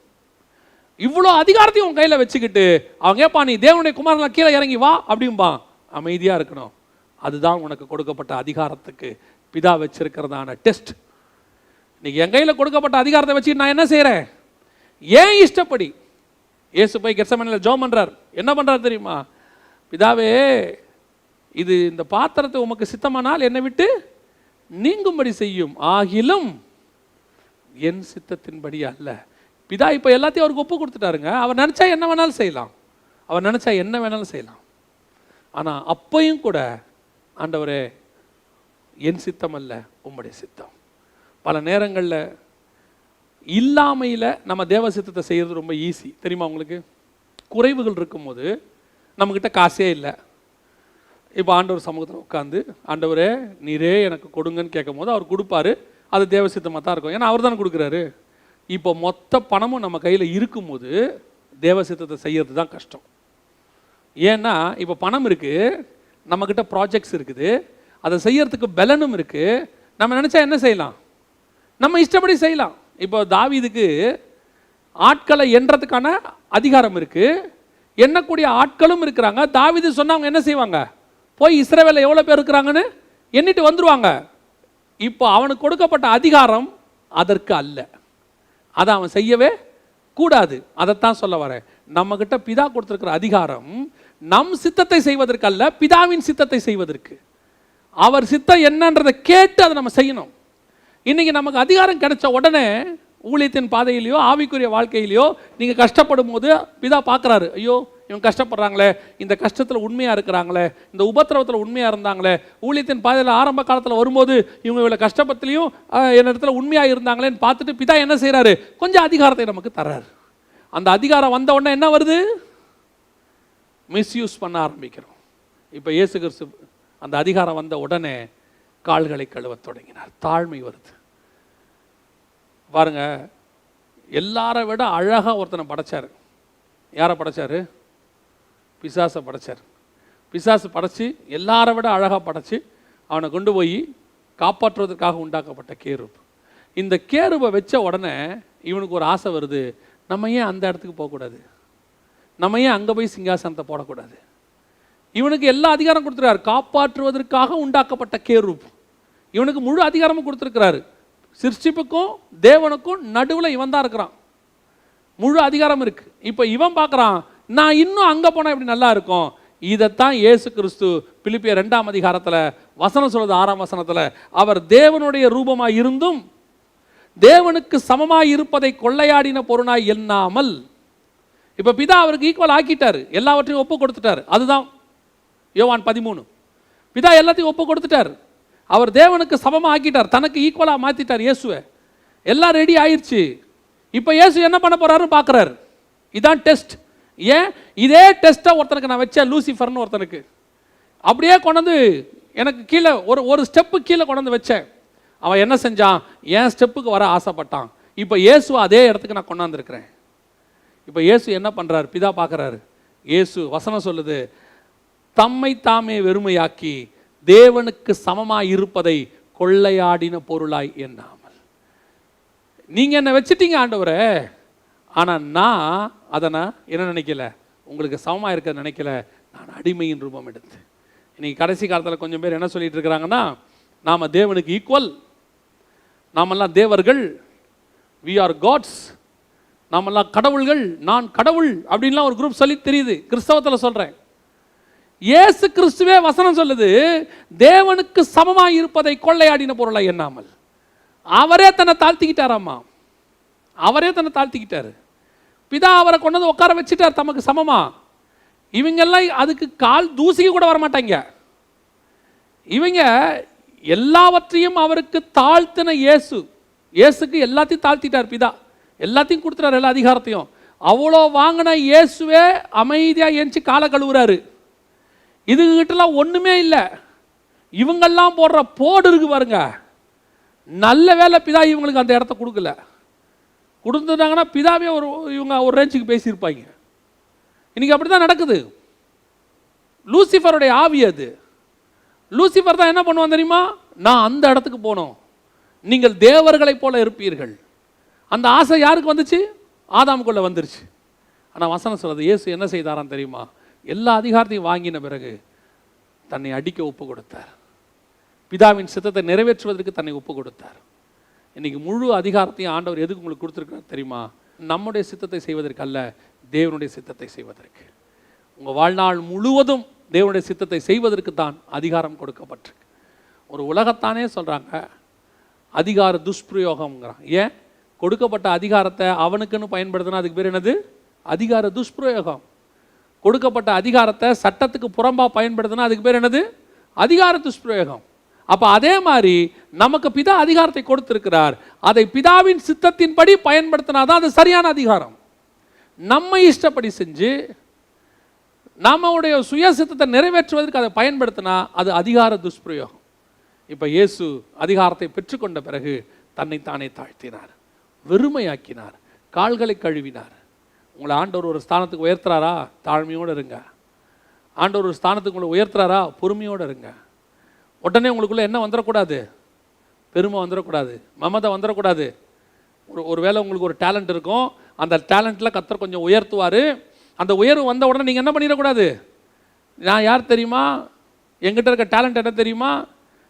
A: இவ்வளோ அதிகாரத்தையும் உன் கையில் வச்சுக்கிட்டு அவன் கேட்பா, நீ தேவனுடைய குமாரன் கீழே இறங்கி வா அப்படின்பா, அமைதியாக இருக்கணும். அதுதான் உனக்கு கொடுக்கப்பட்ட அதிகாரத்துக்கு பிதா வச்சிருக்கிறதான டெஸ்ட். இன்னைக்கு என் கையில் கொடுக்கப்பட்ட அதிகாரத்தை வச்சு நான் என்ன செய்கிறேன்? ஏன் இஷ்டப்படி. இயேசு போய் கெத்செமனேல ஜெபம் பண்றார். என்ன பண்றார் தெரியுமா? பிதாவே, இது இந்த பாத்திரத்தை உமக்கு சித்தமானால் என்னை விட்டு நீங்கும்படி செய்யும், ஆகிலும் என் சித்தத்தின்படி அல்ல. பிதா இப்போ எல்லாத்தையும் அவருக்கு ஒப்பு கொடுத்துட்டாருங்க. அவர் நினைச்சா என்ன வேணாலும் செய்யலாம், அவர் நினைச்சா என்ன வேணாலும் செய்யலாம். ஆனால் அப்பையும் கூட ஆண்டவரே, என் சித்தம் அல்ல உம்முடைய சித்தம். பல நேரங்களில் இல்லாமையில் நம்ம தேவ சித்தத்தை செய்கிறது ரொம்ப ஈஸி தெரியுமா உங்களுக்கு? குறைவுகள் இருக்கும்போது நம்மக்கிட்ட காசே இல்லை. இப்போ ஆண்டவர் சமூகத்தில் உட்காந்து, ஆண்டவரே நீரே எனக்கு கொடுங்கன்னு கேட்கும் போது அவர் கொடுப்பாரு. அது தேவ சித்தமாக தான் இருக்கும், ஏன்னா அவர் தானே கொடுக்குறாரு. இப்போ மொத்த பணமும் நம்ம கையில் இருக்கும்போது தேவ சித்தத்தை செய்கிறது தான் கஷ்டம். ஏன்னா இப்போ பணம் இருக்குது, நம்மக்கிட்ட ப்ராஜெக்ட்ஸ் இருக்குது, அதை செய்யறதுக்கு பலனும் இருக்குது. நம்ம நினச்சா என்ன செய்யலாம்? நம்ம இஷ்டப்படி செய்யலாம். இப்போ தாவீதுக்கு ஆட்களை எண்றதுக்கான அதிகாரம் இருக்குது, எண்ணக்கூடிய ஆட்களும் இருக்கிறாங்க. தாவீது சொன்னவங்க என்ன செய்வாங்க? போய் இஸ்ரவேலில் எவ்வளோ பேர் இருக்கிறாங்கன்னு எண்ணிட்டு வந்துடுவாங்க. இப்போ அவனுக்கு கொடுக்கப்பட்ட அதிகாரம் அதற்கு அல்ல, அதை அவன் செய்யவே கூடாது. அதைத்தான் சொல்ல வரேன். நம்மக்கிட்ட பிதா கொடுத்துருக்கிற அதிகாரம் நம் சித்தத்தை செய்வதற்கு அல்ல, பிதாவின் சித்தத்தை செய்வதற்கு. அவர் சித்தம் என்னன்றதை கேட்டு அதை நம்ம செய்யணும். இன்னைக்கு நமக்கு அதிகாரம் கிடைச்ச உடனே ஊழியத்தின் பாதையிலையோ ஆவிக்குரிய வாழ்க்கையிலையோ நீங்கள் கஷ்டப்படும் போது பிதா பார்க்குறாரு, ஐயோ இவங்க கஷ்டப்படுறாங்களே, இந்த கஷ்டத்தில் உண்மையாக இருக்கிறாங்களே, இந்த உபத்திரவத்தில் உண்மையாக இருந்தாங்களே, ஊழியத்தின் பாதையில் ஆரம்ப காலத்தில் வரும்போது இவங்க இவ்வளோ கஷ்டப்பத்துலையும் என்னிடத்துல உண்மையாக இருந்தாங்களேன்னு பார்த்துட்டு பிதா என்ன செய்கிறாரு? கொஞ்சம் அதிகாரத்தை நமக்கு தர்றாரு. அந்த அதிகாரம் வந்த உடனே என்ன வருது? மிஸ்யூஸ் பண்ண ஆரம்பிக்கிறோம். இப்போ இயேசு கிறிஸ்து அந்த அதிகாரம் வந்த உடனே கால்களை கழுவ தொடங்கினார். தாழ்மை வருது பாருங்க. எல்லாரை விட அழகாக ஒருத்தனை படைச்சார். யாரை படைச்சாரு? பிசாசை படைச்சார். பிசாசு படைச்சி எல்லாரை விட அழகாக படைச்சி அவனை கொண்டு போய் காப்பாற்றுவதற்காக உண்டாக்கப்பட்ட கேருப். இந்த கேருபை வச்ச உடனே இவனுக்கு ஒரு ஆசை வருது, நம்ம ஏன் அந்த இடத்துக்கு போகக்கூடாது, நம்ம ஏன் அங்கே போய் சிங்காசனத்தை போடக்கூடாது. இவனுக்கு எல்லா அதிகாரம் கொடுத்துருக்காரு. காப்பாற்றுவதற்காக உண்டாக்கப்பட்ட கேருப், இவனுக்கு முழு அதிகாரமும் கொடுத்துருக்கிறாரு. சிருஷ்டிப்புக்கும் தேவனுக்கும் நடுவில் இவன் தான் இருக்கிறான், முழு அதிகாரம் இருக்கு. இப்போ இவன் பார்க்குறான், நான் இன்னும் அங்கே போனால் எப்படி நல்லா இருக்கும். இதைத்தான் இயேசு கிறிஸ்து பிலிப்பியர் 2ஆம் அதிகாரத்தில் வசனம் சொல்லுது, 6ஆம் வசனத்தில், அவர் தேவனுடைய ரூபமாய் இருந்தும் தேவனுக்கு சமமாய் இருப்பதை கொள்ளையாடின பொருளாய் எண்ணாமல். இப்போ பிதா அவருக்கு ஈக்குவல் ஆக்கிட்டாரு, எல்லாவற்றையும் ஒப்பு கொடுத்துட்டார். அதுதான் யோவான் 13. பிதா எல்லாத்தையும் ஒப்பு கொடுத்துட்டார், அவர் தேவனுக்கு சமமாக ஆக்கிட்டார், தனக்கு ஈக்குவலாக மாற்றிட்டார் இயேசுவை. எல்லாம் ரெடி ஆயிடுச்சு. இப்போ இயேசு என்ன பண்ண போறாருன்னு பார்க்குறாரு. இதான் டெஸ்ட். ஏன் இதே டெஸ்ட்டை ஒருத்தனுக்கு நான் வச்சேன், லூசிஃபர்னு ஒருத்தனுக்கு அப்படியே கொண்டாந்து எனக்கு கீழே ஒரு ஸ்டெப்பு கீழே கொண்டாந்து வச்சேன். அவன் என்ன செஞ்சான்? என் ஸ்டெப்புக்கு வர ஆசைப்பட்டான். இப்போ இயேசுவை அதே இடத்துக்கு நான் கொண்டாந்துருக்கிறேன். இப்போ இயேசு என்ன பண்ணுறாரு? பிதா பார்க்குறாரு. இயேசு வசனம் சொல்லுது, தம்மை தாமே வெறுமையாக்கி தேவனுக்கு சமமாய் இருப்பதை கொள்ளையாடின பொருளாய் எண்ணாமல். நீங்கள் என்ன வச்சுட்டீங்க ஆண்டவரே, ஆனால் நான் அதை என்ன நினைக்கல, உங்களுக்கு சமமாக இருக்க நினைக்கல, நான் அடிமையின் ரூபம் எடுத்து. இன்னைக்கு கடைசி காலத்தில் கொஞ்சம் பேர் என்ன சொல்லிட்டு இருக்கிறாங்கன்னா, நாம் தேவனுக்கு ஈக்குவல், நாமெல்லாம் தேவர்கள், வி ஆர் காட்ஸ், நாமெல்லாம் கடவுள்கள், நான் கடவுள் அப்படின்லாம் ஒரு குரூப் சொல்லி தெரியுது. கிறிஸ்தவத்தில் சொல்கிறேன். இயேசு கிறிஸ்துவே வசனம் சொல்லுது, தேவனுக்கு சமமாக இருப்பதை கொள்ளையாடின பொருளை எண்ணாமல். அவரே தன்னை தாழ்த்திக்கிட்டாராம்மா. அவரே தன்னை தாழ்த்திக்கிட்டாரு. பிதா அவரை கொண்டு வந்து உட்கார வச்சுட்டார் தமக்கு சமமா. இவங்கெல்லாம் அதுக்கு கால் தூசிக்கு கூட வரமாட்டாங்க. இவங்க எல்லாவற்றையும் அவருக்கு தாழ்த்தின இயேசுக்கு எல்லாத்தையும் தாழ்த்திட்டார் பிதா. எல்லாத்தையும் கொடுத்துட்டார், எல்லா அதிகாரத்தையும். அவ்வளோ வாங்கின இயேசுவே அமைதியாக ஏஞ்சி காலை கழுவுறாரு. இதுகிட்டலாம் ஒன்றுமே இல்லை. இவங்கெல்லாம் போடுற போடு இருக்கு பாருங்க. நல்ல வேலை பிதா இவங்களுக்கு அந்த இடத்த கொடுக்கல. கொடுத்துட்டாங்கன்னா பிதாவே இவங்க ஒரு ரேஞ்சுக்கு பேசியிருப்பாங்க. இன்னைக்கு அப்படி தான் நடக்குது. லூசிஃபருடைய ஆவி அது. லூசிஃபர் தான் என்ன பண்ணுவான் தெரியுமா? நான் அந்த இடத்துக்கு போனோம், நீங்கள் தேவர்களைப் போல இருப்பீர்கள். அந்த ஆசை யாருக்கு வந்துச்சு? ஆதாமுக்குள்ள வந்துருச்சு. ஆனால் வசனம் சொல்றது, இயேசு என்ன செய்தாராம் தெரியுமா? எல்லா அதிகாரத்தையும் வாங்கின பிறகு தன்னை அடிக்க ஒப்பு கொடுத்தார். பிதாவின் சித்தத்தை நிறைவேற்றுவதற்கு தன்னை ஒப்பு கொடுத்தார். இன்னைக்கு முழு அதிகாரத்தையும் ஆண்டவர் எதுக்கு உங்களுக்கு கொடுத்துருக்கார் தெரியுமா? நம்முடைய சித்தத்தை செய்வதற்கு அல்ல, தேவனுடைய சித்தத்தை செய்வதற்கு. உங்கள் வாழ்நாள் முழுவதும் தேவனுடைய சித்தத்தை செய்வதற்கு தான் அதிகாரம் கொடுக்கப்பட்டிருக்கு. ஒரு உலகத்தானே சொல்கிறாங்க அதிகார துஷ்பிரயோகம்ங்கிறான். ஏன்? கொடுக்கப்பட்ட அதிகாரத்தை அவனுக்குன்னு பயன்படுத்தினா அதுக்கு பேர் என்னது? அதிகார துஷ்பிரயோகம். கொடுக்கப்பட்ட அதிகாரத்தை சட்டத்துக்கு புறம்பாக பயன்படுத்தினா அதுக்கு பேர் என்னது? அதிகார துஷ்பிரயோகம். அப்போ அதே மாதிரி நமக்கு பிதா அதிகாரத்தை கொடுத்திருக்கிறார். அதை பிதாவின் சித்தத்தின்படி பயன்படுத்தினாதான் அது சரியான அதிகாரம். நம்ம இஷ்டப்படி செஞ்சு நம்முடைய சுய சித்தத்தை நிறைவேற்றுவதற்கு அதை பயன்படுத்தினா அது அதிகார துஷ்பிரயோகம். இப்போ இயேசு அதிகாரத்தை பெற்றுக்கொண்ட பிறகு தன்னைத்தானே தாழ்த்தினார், வெறுமையாக்கினார், கால்களை கழுவினார். உங்களை ஆண்டவர் ஒரு ஸ்தானத்துக்கு உயர்த்துறாரா? தாழ்மையோடு இருங்க. ஆண்டவர் ஒரு ஸ்தானத்துக்கு உங்களை உயர்த்துறாரா? பொறுமையோடு இருங்க. உடனே உங்களுக்குள்ளே என்ன வந்துடக்கூடாது? பெருமை வந்துடக்கூடாது, மமதை வந்துடக்கூடாது. ஒரு வேளை உங்களுக்கு ஒரு டேலண்ட் இருக்கும், அந்த டேலண்ட்டில் கர்த்தர் கொஞ்சம் உயர்த்துவார். அந்த உயர்வு வந்த உடனே நீங்கள் என்ன பண்ணிடக்கூடாது? நான் யார் தெரியுமா, எங்கிட்ட இருக்க டேலண்ட் என்ன தெரியுமா,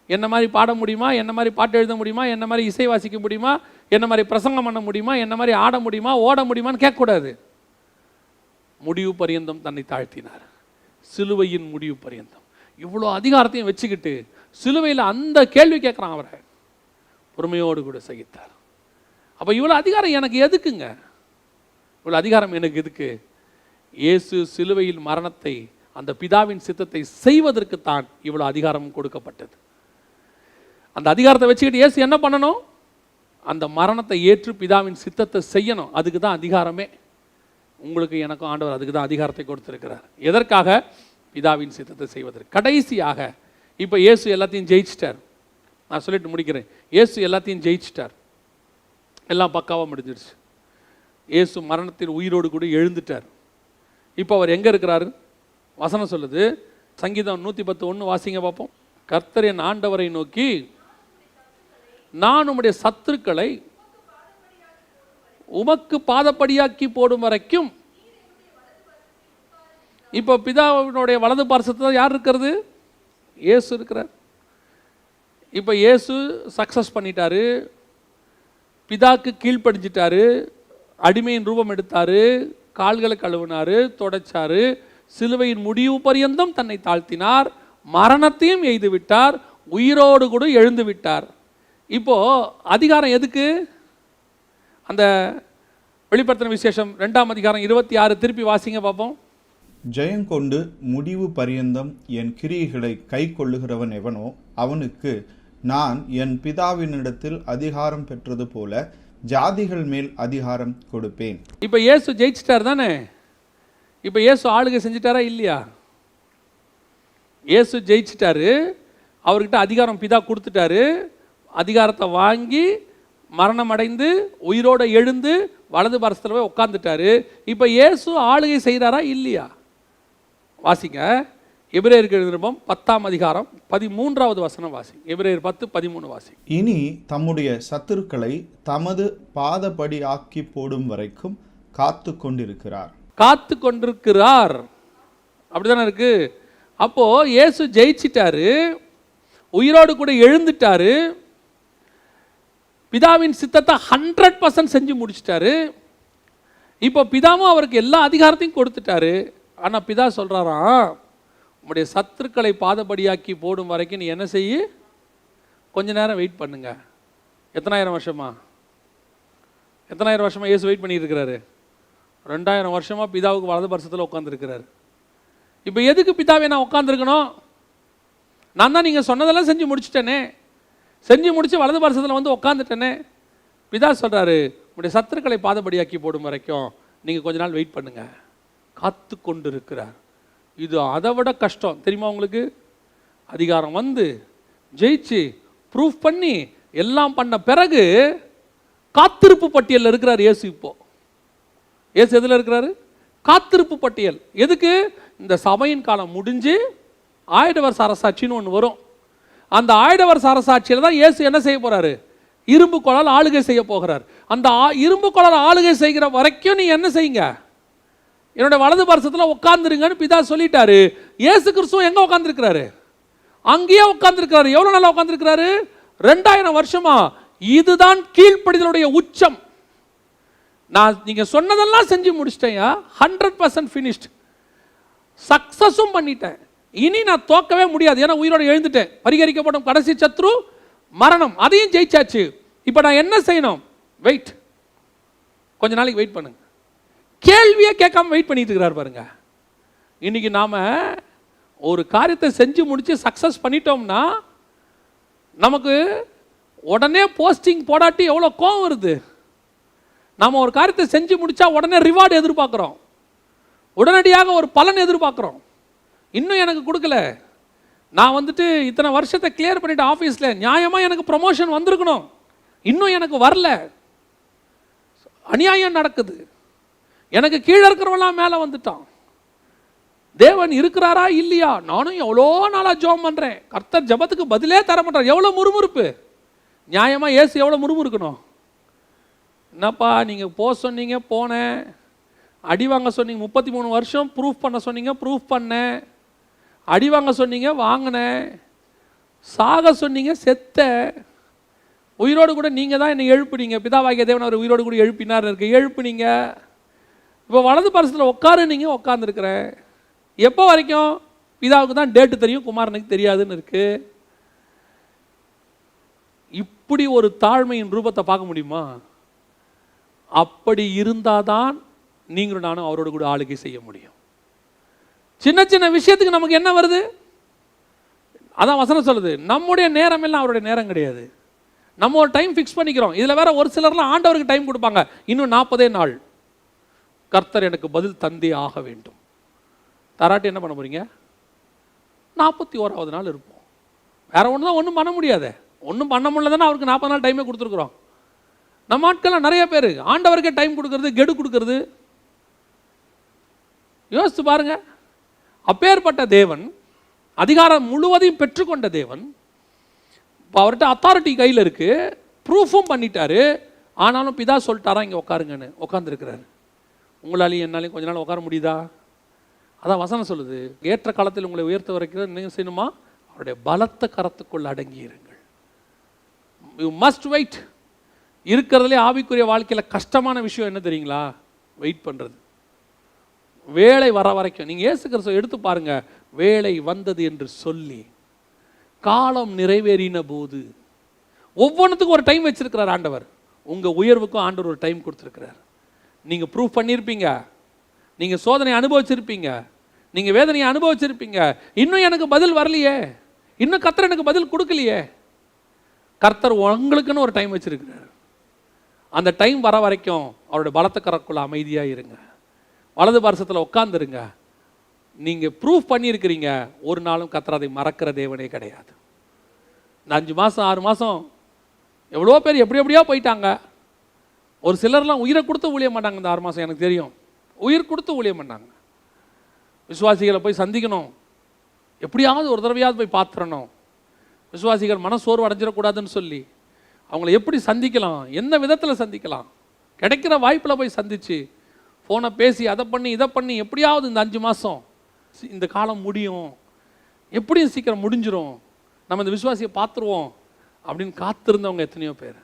A: என்ன மாதிரி பாட முடியுமா, என்ன மாதிரி பாட்டு எழுத முடியுமா, என்ன மாதிரி இசை வாசிக்க முடியுமா, என்ன மாதிரி பிரசங்கம் பண்ண முடியுமா, என்ன மாதிரி ஆட முடியுமா, ஓட முடியுமான்னு கேட்கக்கூடாது. முடிவு பரியந்தம் தன்னை தாழ்த்தினார். சிலுவையின் முடிவு பரியந்தம். இவ்வளோ அதிகாரத்தையும் வச்சுக்கிட்டு சிலுவையில் அந்த கேள்வி கேட்குறான் அவரை. பொறுமையோடு கூட சகித்தார். அப்போ இவ்வளோ அதிகாரம் எனக்கு எதுக்குங்க? இவ்வளோ அதிகாரம் எனக்கு எதுக்கு? இயேசு சிலுவையில் மரணத்தை, அந்த பிதாவின் சித்தத்தை செய்வதற்குத்தான் இவ்வளோ அதிகாரம் கொடுக்கப்பட்டது. அந்த அதிகாரத்தை வச்சுக்கிட்டு இயேசு என்ன பண்ணணும்? அந்த மரணத்தை ஏற்று பிதாவின் சித்தத்தை செய்யணும். அதுக்கு தான் அதிகாரமே. உங்களுக்கு எனக்கும் ஆண்டவர் அதுக்கு தான் அதிகாரத்தை கொடுத்திருக்கிறார். எதற்காக? பிதாவின் சித்தத்தை செய்வதற்கு. கடைசியாக இப்போ இயேசு எல்லாத்தையும் ஜெயிச்சிட்டார். நான் சொல்லிட்டு முடிக்கிறேன். இயேசு எல்லாத்தையும் ஜெயிச்சிட்டார். எல்லாம் பக்காவாக முடிஞ்சிருச்சு. இயேசு மரணத்தில் உயிரோடு கூட எழுந்துட்டார். இப்போ அவர் எங்கே இருக்கிறாரு? வசனம் சொல்லுது, சங்கீதம் 110:1 வாசிங்க பார்ப்போம். கர்த்தர் என் ஆண்டவரை நோக்கி, நான் உம்முடைய சத்துருக்களை உமக்கு பாதப்படியாக்கி போடும் வரைக்கும். இப்போ பிதாவினுடைய வலது பார்சத்தில் யார் இருக்கிறது? இயேசு இருக்கிறார். இப்போ இயேசு சக்ஸஸ் பண்ணிட்டாரு, பிதாக்கு கீழ்ப்படிஞ்சிட்டாரு, அடிமையின் ரூபம் எடுத்தாரு, கால்களை கழுவினாரு, தொடச்சாரு, சிலுவையின் முடிவு பரியந்தம் தன்னை தாழ்த்தினார், மரணத்தையும் எய்து விட்டார், உயிரோடு கூட எழுந்து விட்டார். இப்போ அதிகாரம் எதுக்கு? அந்த வெளிப்படுத்தின விசேஷம் 2ஆம் அதிகாரம் 26 திருப்பி வாசிங்க பார்ப்போம்.
B: ஜெயங்கொண்டு முடிவு பரியந்தம் என் கிரியைகளை கை கொள்ளுகிறவன் எவனோ அவனுக்கு நான் என் பிதாவினிடத்தில் அதிகாரம் பெற்றது போல ஜாதிகள் மேல் அதிகாரம் கொடுப்பேன். இப்போ
A: இயேசு ஜெயிச்சிட்டார் தானே? இப்போ இயேசு ஆளுகை செஞ்சிட்டாரா இல்லையா? இயேசு ஜெயிச்சிட்டாரு. அவர்கிட்ட அதிகாரம் பிதா கொடுத்துட்டாரு. அதிகாரத்தை வாங்கி மரணம் அடைந்து உயிரோடு எழுந்து வலது பார்சத்தில் போய் உட்காந்துட்டாரு. இப்போ இயேசு ஆளுகை செய்கிறாரா இல்லையா? வாசிங்க. எபிரேயருக்கு எழுதின 10ஆம் அதிகாரம் 13வது வசனம் வாசிங்க. எபிரேயர் 10:13 வாசிங்க.
B: இனி தம்முடைய சத்துருக்களை தமது பாதப்படி ஆக்கி போடும் வரைக்கும் காத்து கொண்டிருக்கிறார்.
A: காத்து கொண்டிருக்கிறார். அப்படிதானே இருக்கு. அப்போ இயேசு ஜெயிச்சிட்டாரு, உயிரோடு கூட எழுந்துட்டாரு, பிதாவின் சித்தத்தை 100% செஞ்சு முடிச்சிட்டாரு. இப்போ பிதாவும் அவருக்கு எல்லா அதிகாரத்தையும் கொடுத்துட்டாரு. ஆனால் பிதா சொல்கிறாராம், உங்களுடைய சத்துருக்களை பாதபடியாக்கி போடும் வரைக்கும் நீ என்ன செய்ய, கொஞ்ச நேரம் வெயிட் பண்ணுங்க. எத்தனாயிரம் வருஷமா இயேசு வெயிட் பண்ணிட்டு இருக்கிறாரு? 2000 வருஷமா பிதாவுக்கு வலது பரிசத்தில் உட்காந்துருக்கிறாரு. இப்போ எதுக்கு பிதாவே நான் உட்காந்துருக்கணும்? நான் தான் நீங்கள் சொன்னதெல்லாம் செஞ்சு முடிச்சுட்டேனே, செஞ்சு முடிச்சு வலது பரிசத்தில் வந்து உட்காந்துட்டேனே. பிதா சொல்கிறாரு, உங்களுடைய சத்துருக்களை பாதபடியாக்கி போடும் வரைக்கும் நீங்கள் கொஞ்ச நாள் வெயிட் பண்ணுங்க. காத்து கொண்டு இருக்கிறார். இது அதை விட கஷ்டம் தெரியுமா உங்களுக்கு? அதிகாரம் வந்து ஜெயிச்சு ப்ரூஃப் பண்ணி எல்லாம் பண்ண பிறகு காத்திருப்பு பட்டியலில் இருக்கிறார் இயேசு. இப்போ இயேசு எதில் இருக்கிறாரு? காத்திருப்பு பட்டியல். எதுக்கு? இந்த சபையின் காலம் முடிஞ்சு 1000 வருஷ அரசாட்சின்னு ஒன்று வரும். அந்த 1000 வருஷ அரசாட்சியில் தான் இயேசு என்ன செய்ய போறாரு? இரும்பு குழால் ஆளுகை செய்ய போகிறார். அந்த இரும்பு குழால் ஆளுகை செய்கிற வரைக்கும் நீ என்ன செய்யுங்க, என்னுடைய வலது பரிசத்தில் உட்கார்ந்துருங்கன்னு பிதா சொல்லிட்டாரு. இயேசு கிறிஸ்துவ எங்க உட்கார்ந்துருக்கிறாரு? அங்கேயே உட்கார்ந்துருக்கிறாரு. எவ்வளவு நாளா உட்கார்ந்துருக்கிறாரு? 2000 வருஷமா. இதுதான் கீழ்ப்படிதலுடைய உச்சம். நான் நீங்க சொன்னதெல்லாம் செஞ்சு முடிச்சிட்டேன், 100% finished, சக்சஸும் பண்ணிட்டேன். இனி நான் தோக்கவே முடியாது, ஏன்னா உயிரோட எழுந்துட்டேன். பரிகரிக்கப்படும் கடைசி சத்ரு மரணம், அதையும் ஜெயிச்சாச்சு. இப்போ நான் என்ன செய்யணும்? வெயிட், கொஞ்ச நாளைக்கு வெயிட் பண்ணுங்க. கேள்வியே கேட்காம வெயிட் பண்ணிட்டு இருக்கிறார் பாருங்க. இன்னைக்கு நாம ஒரு காரியத்தை செஞ்சு முடிச்சு சக்சஸ் பண்ணிட்டோம்னா நமக்கு உடனே போஸ்டிங் போடாட்டி எவ்வளோ கோவம் வருது. நாம் ஒரு காரியத்தை செஞ்சு முடிச்சா உடனே ரிவார்டு எதிர்பார்க்குறோம், உடனடியாக ஒரு பலன் எதிர்பார்க்குறோம். இன்னும் எனக்கு கொடுக்கல, நான் வந்துட்டு இத்தனை வருஷத்தை கிளியர் பண்ணிட்டு ஆஃபீஸில் நியாயமாக எனக்கு ப்ரமோஷன் வந்திருக்கணும், இன்னும் எனக்கு வரல, அநியாயம் நடக்குது, எனக்கு கீழே இருக்கிறவெல்லாம் மேலே வந்துட்டான், தேவன் இருக்கிறாரா இல்லையா, நானும் எவ்வளோ நாளாக ஜெபம் பண்ணுறேன், கர்த்தர் ஜெபத்துக்கு பதிலே தர மாட்டார். எவ்வளோ முறுமுறுப்பு. நியாயமாக இயேசு எவ்வளோ முறுமுறுக்கணும்? என்னப்பா நீங்கள் போக சொன்னீங்க, போனேன். அடி வாங்க சொன்னீங்க, 33 வருஷம் ப்ரூஃப் பண்ண சொன்னீங்க, ப்ரூஃப் பண்ணேன். அடி வாங்க சொன்னீங்க, வாங்கினேன். சாக சொன்னீங்க, செத்த. உயிரோடு கூட நீங்கள் தான் என்னை எழுப்புனீங்க. பிதாவாகிய தேவன் அவர் உயிரோடு கூட எழுப்பினார் இருக்கு, எழுப்புனீங்க. இப்போ வலது பரிசத்தில் உட்காரு, நீங்கள் உட்காந்துருக்கிறேன். எப்போ வரைக்கும்? பிதாவுக்கு தான் டேட்டு தெரியும், குமாரனுக்கு தெரியாதுன்னு இருக்கு. இப்படி ஒரு தாழ்மையின் ரூபத்தை பார்க்க முடியுமா? அப்படி இருந்தாதான் நீங்களும் நானும் அவரோட கூட ஆளுகை செய்ய முடியும். சின்ன சின்ன விஷயத்துக்கு நமக்கு என்ன வருது? அதான் வசனம் சொல்லுது, நம்முடைய நேரம் எல்லாம் அவருடைய நேரம் கிடையாது. நம்ம ஒரு டைம் ஃபிக்ஸ் பண்ணிக்கிறோம். இதில் வேற ஒரு சிலர்லாம் ஆண்டவருக்கு டைம் கொடுப்பாங்க, இன்னும் 40 நாள் கர்த்தர் எனக்கு பதில் தந்தே ஆக வேண்டும். தராட்டி என்ன பண்ண போறீங்க? 41வது நாள் இருப்போம். வேற ஒன்று தான், ஒன்றும் பண்ண முடியாது. ஒன்றும் பண்ண முடியலதானே அவருக்கு 40 நாள் டைமே கொடுத்துருக்குறோம். நம்ம ஆட்கள்லாம் நிறைய பேர் ஆண்டவருக்கே டைம் கொடுக்கறது, கெடு கொடுக்கறது. யோசித்து பாருங்க. அப்பேற்பட்ட தேவன், அதிகாரம் முழுவதையும் பெற்றுக்கொண்ட தேவன், இப்போ அவர்கிட்ட அத்தாரிட்டி கையில் இருக்கு, ப்ரூஃபும் பண்ணிட்டாரு. ஆனாலும் பிதா சொல்லிட்டாரா இங்கே உட்காருங்கன்னு, உட்காந்துருக்கிறாரு. உங்களாலையும் என்னாலையும் கொஞ்ச நாள் உட்கார முடியுதா? அதான் வசனம் சொல்லுது, ஏற்ற காலத்தில் உங்களை உயர்த்த வரைக்கும் நீங்கள் செய்யணுமா? அவருடைய பலத்த கரத்துக்குள் அடங்கி இருங்கள். You must wait. இருக்கிறதுலே ஆவிக்குரிய வாழ்க்கையில் கஷ்டமான விஷயம் என்ன தெரியுங்களா? வெயிட் பண்ணுறது. வேலை வர வரைக்கும். நீங்கள் இயேசு கிறிஸ்துவை எடுத்து பாருங்க. வேலை வந்தது என்று சொல்லி காலம் நிறைவேறின போது, ஒவ்வொன்றுத்துக்கும் ஒரு டைம் வச்சிருக்கிறார் ஆண்டவர். உங்கள் உயர்வுக்கும் ஆண்டவர் ஒரு டைம் கொடுத்துருக்கிறார். நீங்கள் ப்ரூஃப் பண்ணியிருப்பீங்க, நீங்கள் சோதனை அனுபவிச்சிருப்பீங்க, நீங்கள் வேதனையை அனுபவிச்சிருப்பீங்க. இன்னும் எனக்கு பதில் வரலையே, இன்னும் கர்த்தர் எனக்கு பதில் கொடுக்கலையே. கர்த்தர் உங்களுக்குன்னு ஒரு டைம் வச்சிருக்கிறார். அந்த டைம் வர வரைக்கும் அவருடைய பலத்த கரக்குள்ள அமைதியாக இருங்க, வலது பரிசத்தில் உட்காந்துருங்க. நீங்கள் ப்ரூஃப் பண்ணியிருக்கிறீங்க. ஒரு நாளும் கர்த்தர் அதை மறக்கிற தேவனே கிடையாது. இந்த 5 மாதம் 6 மாதம் எவ்வளோ பேர் எப்படி எப்படியோ போயிட்டாங்க. ஒரு சிலர்லாம் உயிரை கொடுத்து ஊழியம் பண்ணாங்க. இந்த 6 மாதம் எனக்கு தெரியும், உயிர் கொடுத்து ஊழியம் பண்ணாங்க. விசுவாசிகளை போய் சந்திக்கணும், எப்படியாவது ஒரு தடவையாவது போய் பார்த்துடணும், விசுவாசிகள் மனசோர்வு அடைஞ்சிடக்கூடாதுன்னு சொல்லி அவங்கள எப்படி சந்திக்கலாம், எந்த விதத்தில் சந்திக்கலாம், கிடைக்கிற வாய்ப்பில் போய் சந்தித்து ஃபோனை பேசி அதை பண்ணி இதை பண்ணி எப்படியாவது இந்த 5 மாதம் இந்த காலம் முடியும், எப்படியும் சீக்கிரம் முடிஞ்சிடும், நம்ம இந்த விசுவாசியை பார்த்துருவோம் அப்படின்னு காத்திருந்தவங்க எத்தனையோ பேர்.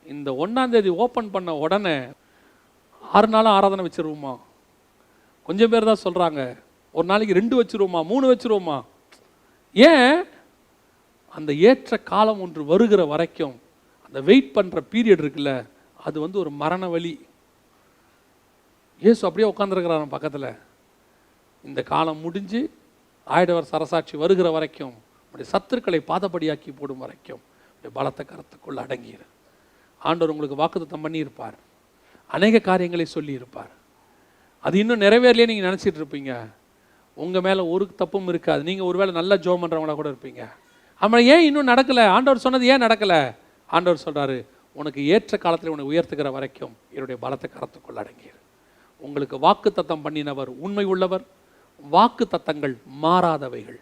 A: இந்த 1ஆம் தேதி ஓப்பன் பண்ண உடனே 6 நாளும் ஆராதனை வச்சிருவோமா? கொஞ்சம் பேர் தான் சொல்கிறாங்க, ஒரு நாளைக்கு 2 வச்சுருவோமா, 3 வச்சுருவோமா? ஏன்? அந்த ஏற்ற காலம் ஒன்று வருகிற வரைக்கும் அந்த வெயிட் பண்ணுற பீரியட் இருக்குல்ல, அது வந்து ஒரு மரண வலி. இயேசு அப்படியே உட்காந்துருக்கிறான் பக்கத்தில். இந்த காலம் முடிஞ்சு ஆயிடவர் சரசாட்சி வருகிற வரைக்கும், உடைய சத்துருக்களை பாதபடியாக்கி போடும் வரைக்கும் பலத்த கரத்துக்குள் அடங்கிடு. ஆண்டவர் உங்களுக்கு வாக்குத்தத்தம் பண்ணியிருப்பார், அநேக காரியங்களை சொல்லியிருப்பார். அது இன்னும் நிறைவேறலையே நீங்கள் நினச்சிட்டு இருப்பீங்க. உங்கள் மேலே ஒரு தப்பும் இருக்காது. நீங்கள் ஒருவேளை நல்ல ஜோம் பண்ணுறவங்களா கூட இருப்பீங்க. ஆமாம், ஏன் இன்னும் நடக்கலை? ஆண்டவர் சொன்னது ஏன் நடக்கலை? ஆண்டவர் சொல்கிறாரு, உனக்கு ஏற்ற காலத்தில் உனக்கு உயர்த்துக்கிற வரைக்கும் என்னுடைய பலத்த கரத்துக்குள் அடங்கிடு. உங்களுக்கு வாக்கு தத்தம் பண்ணினவர் உண்மை உள்ளவர், வாக்கு தத்தங்கள் மாறாதவைகள்.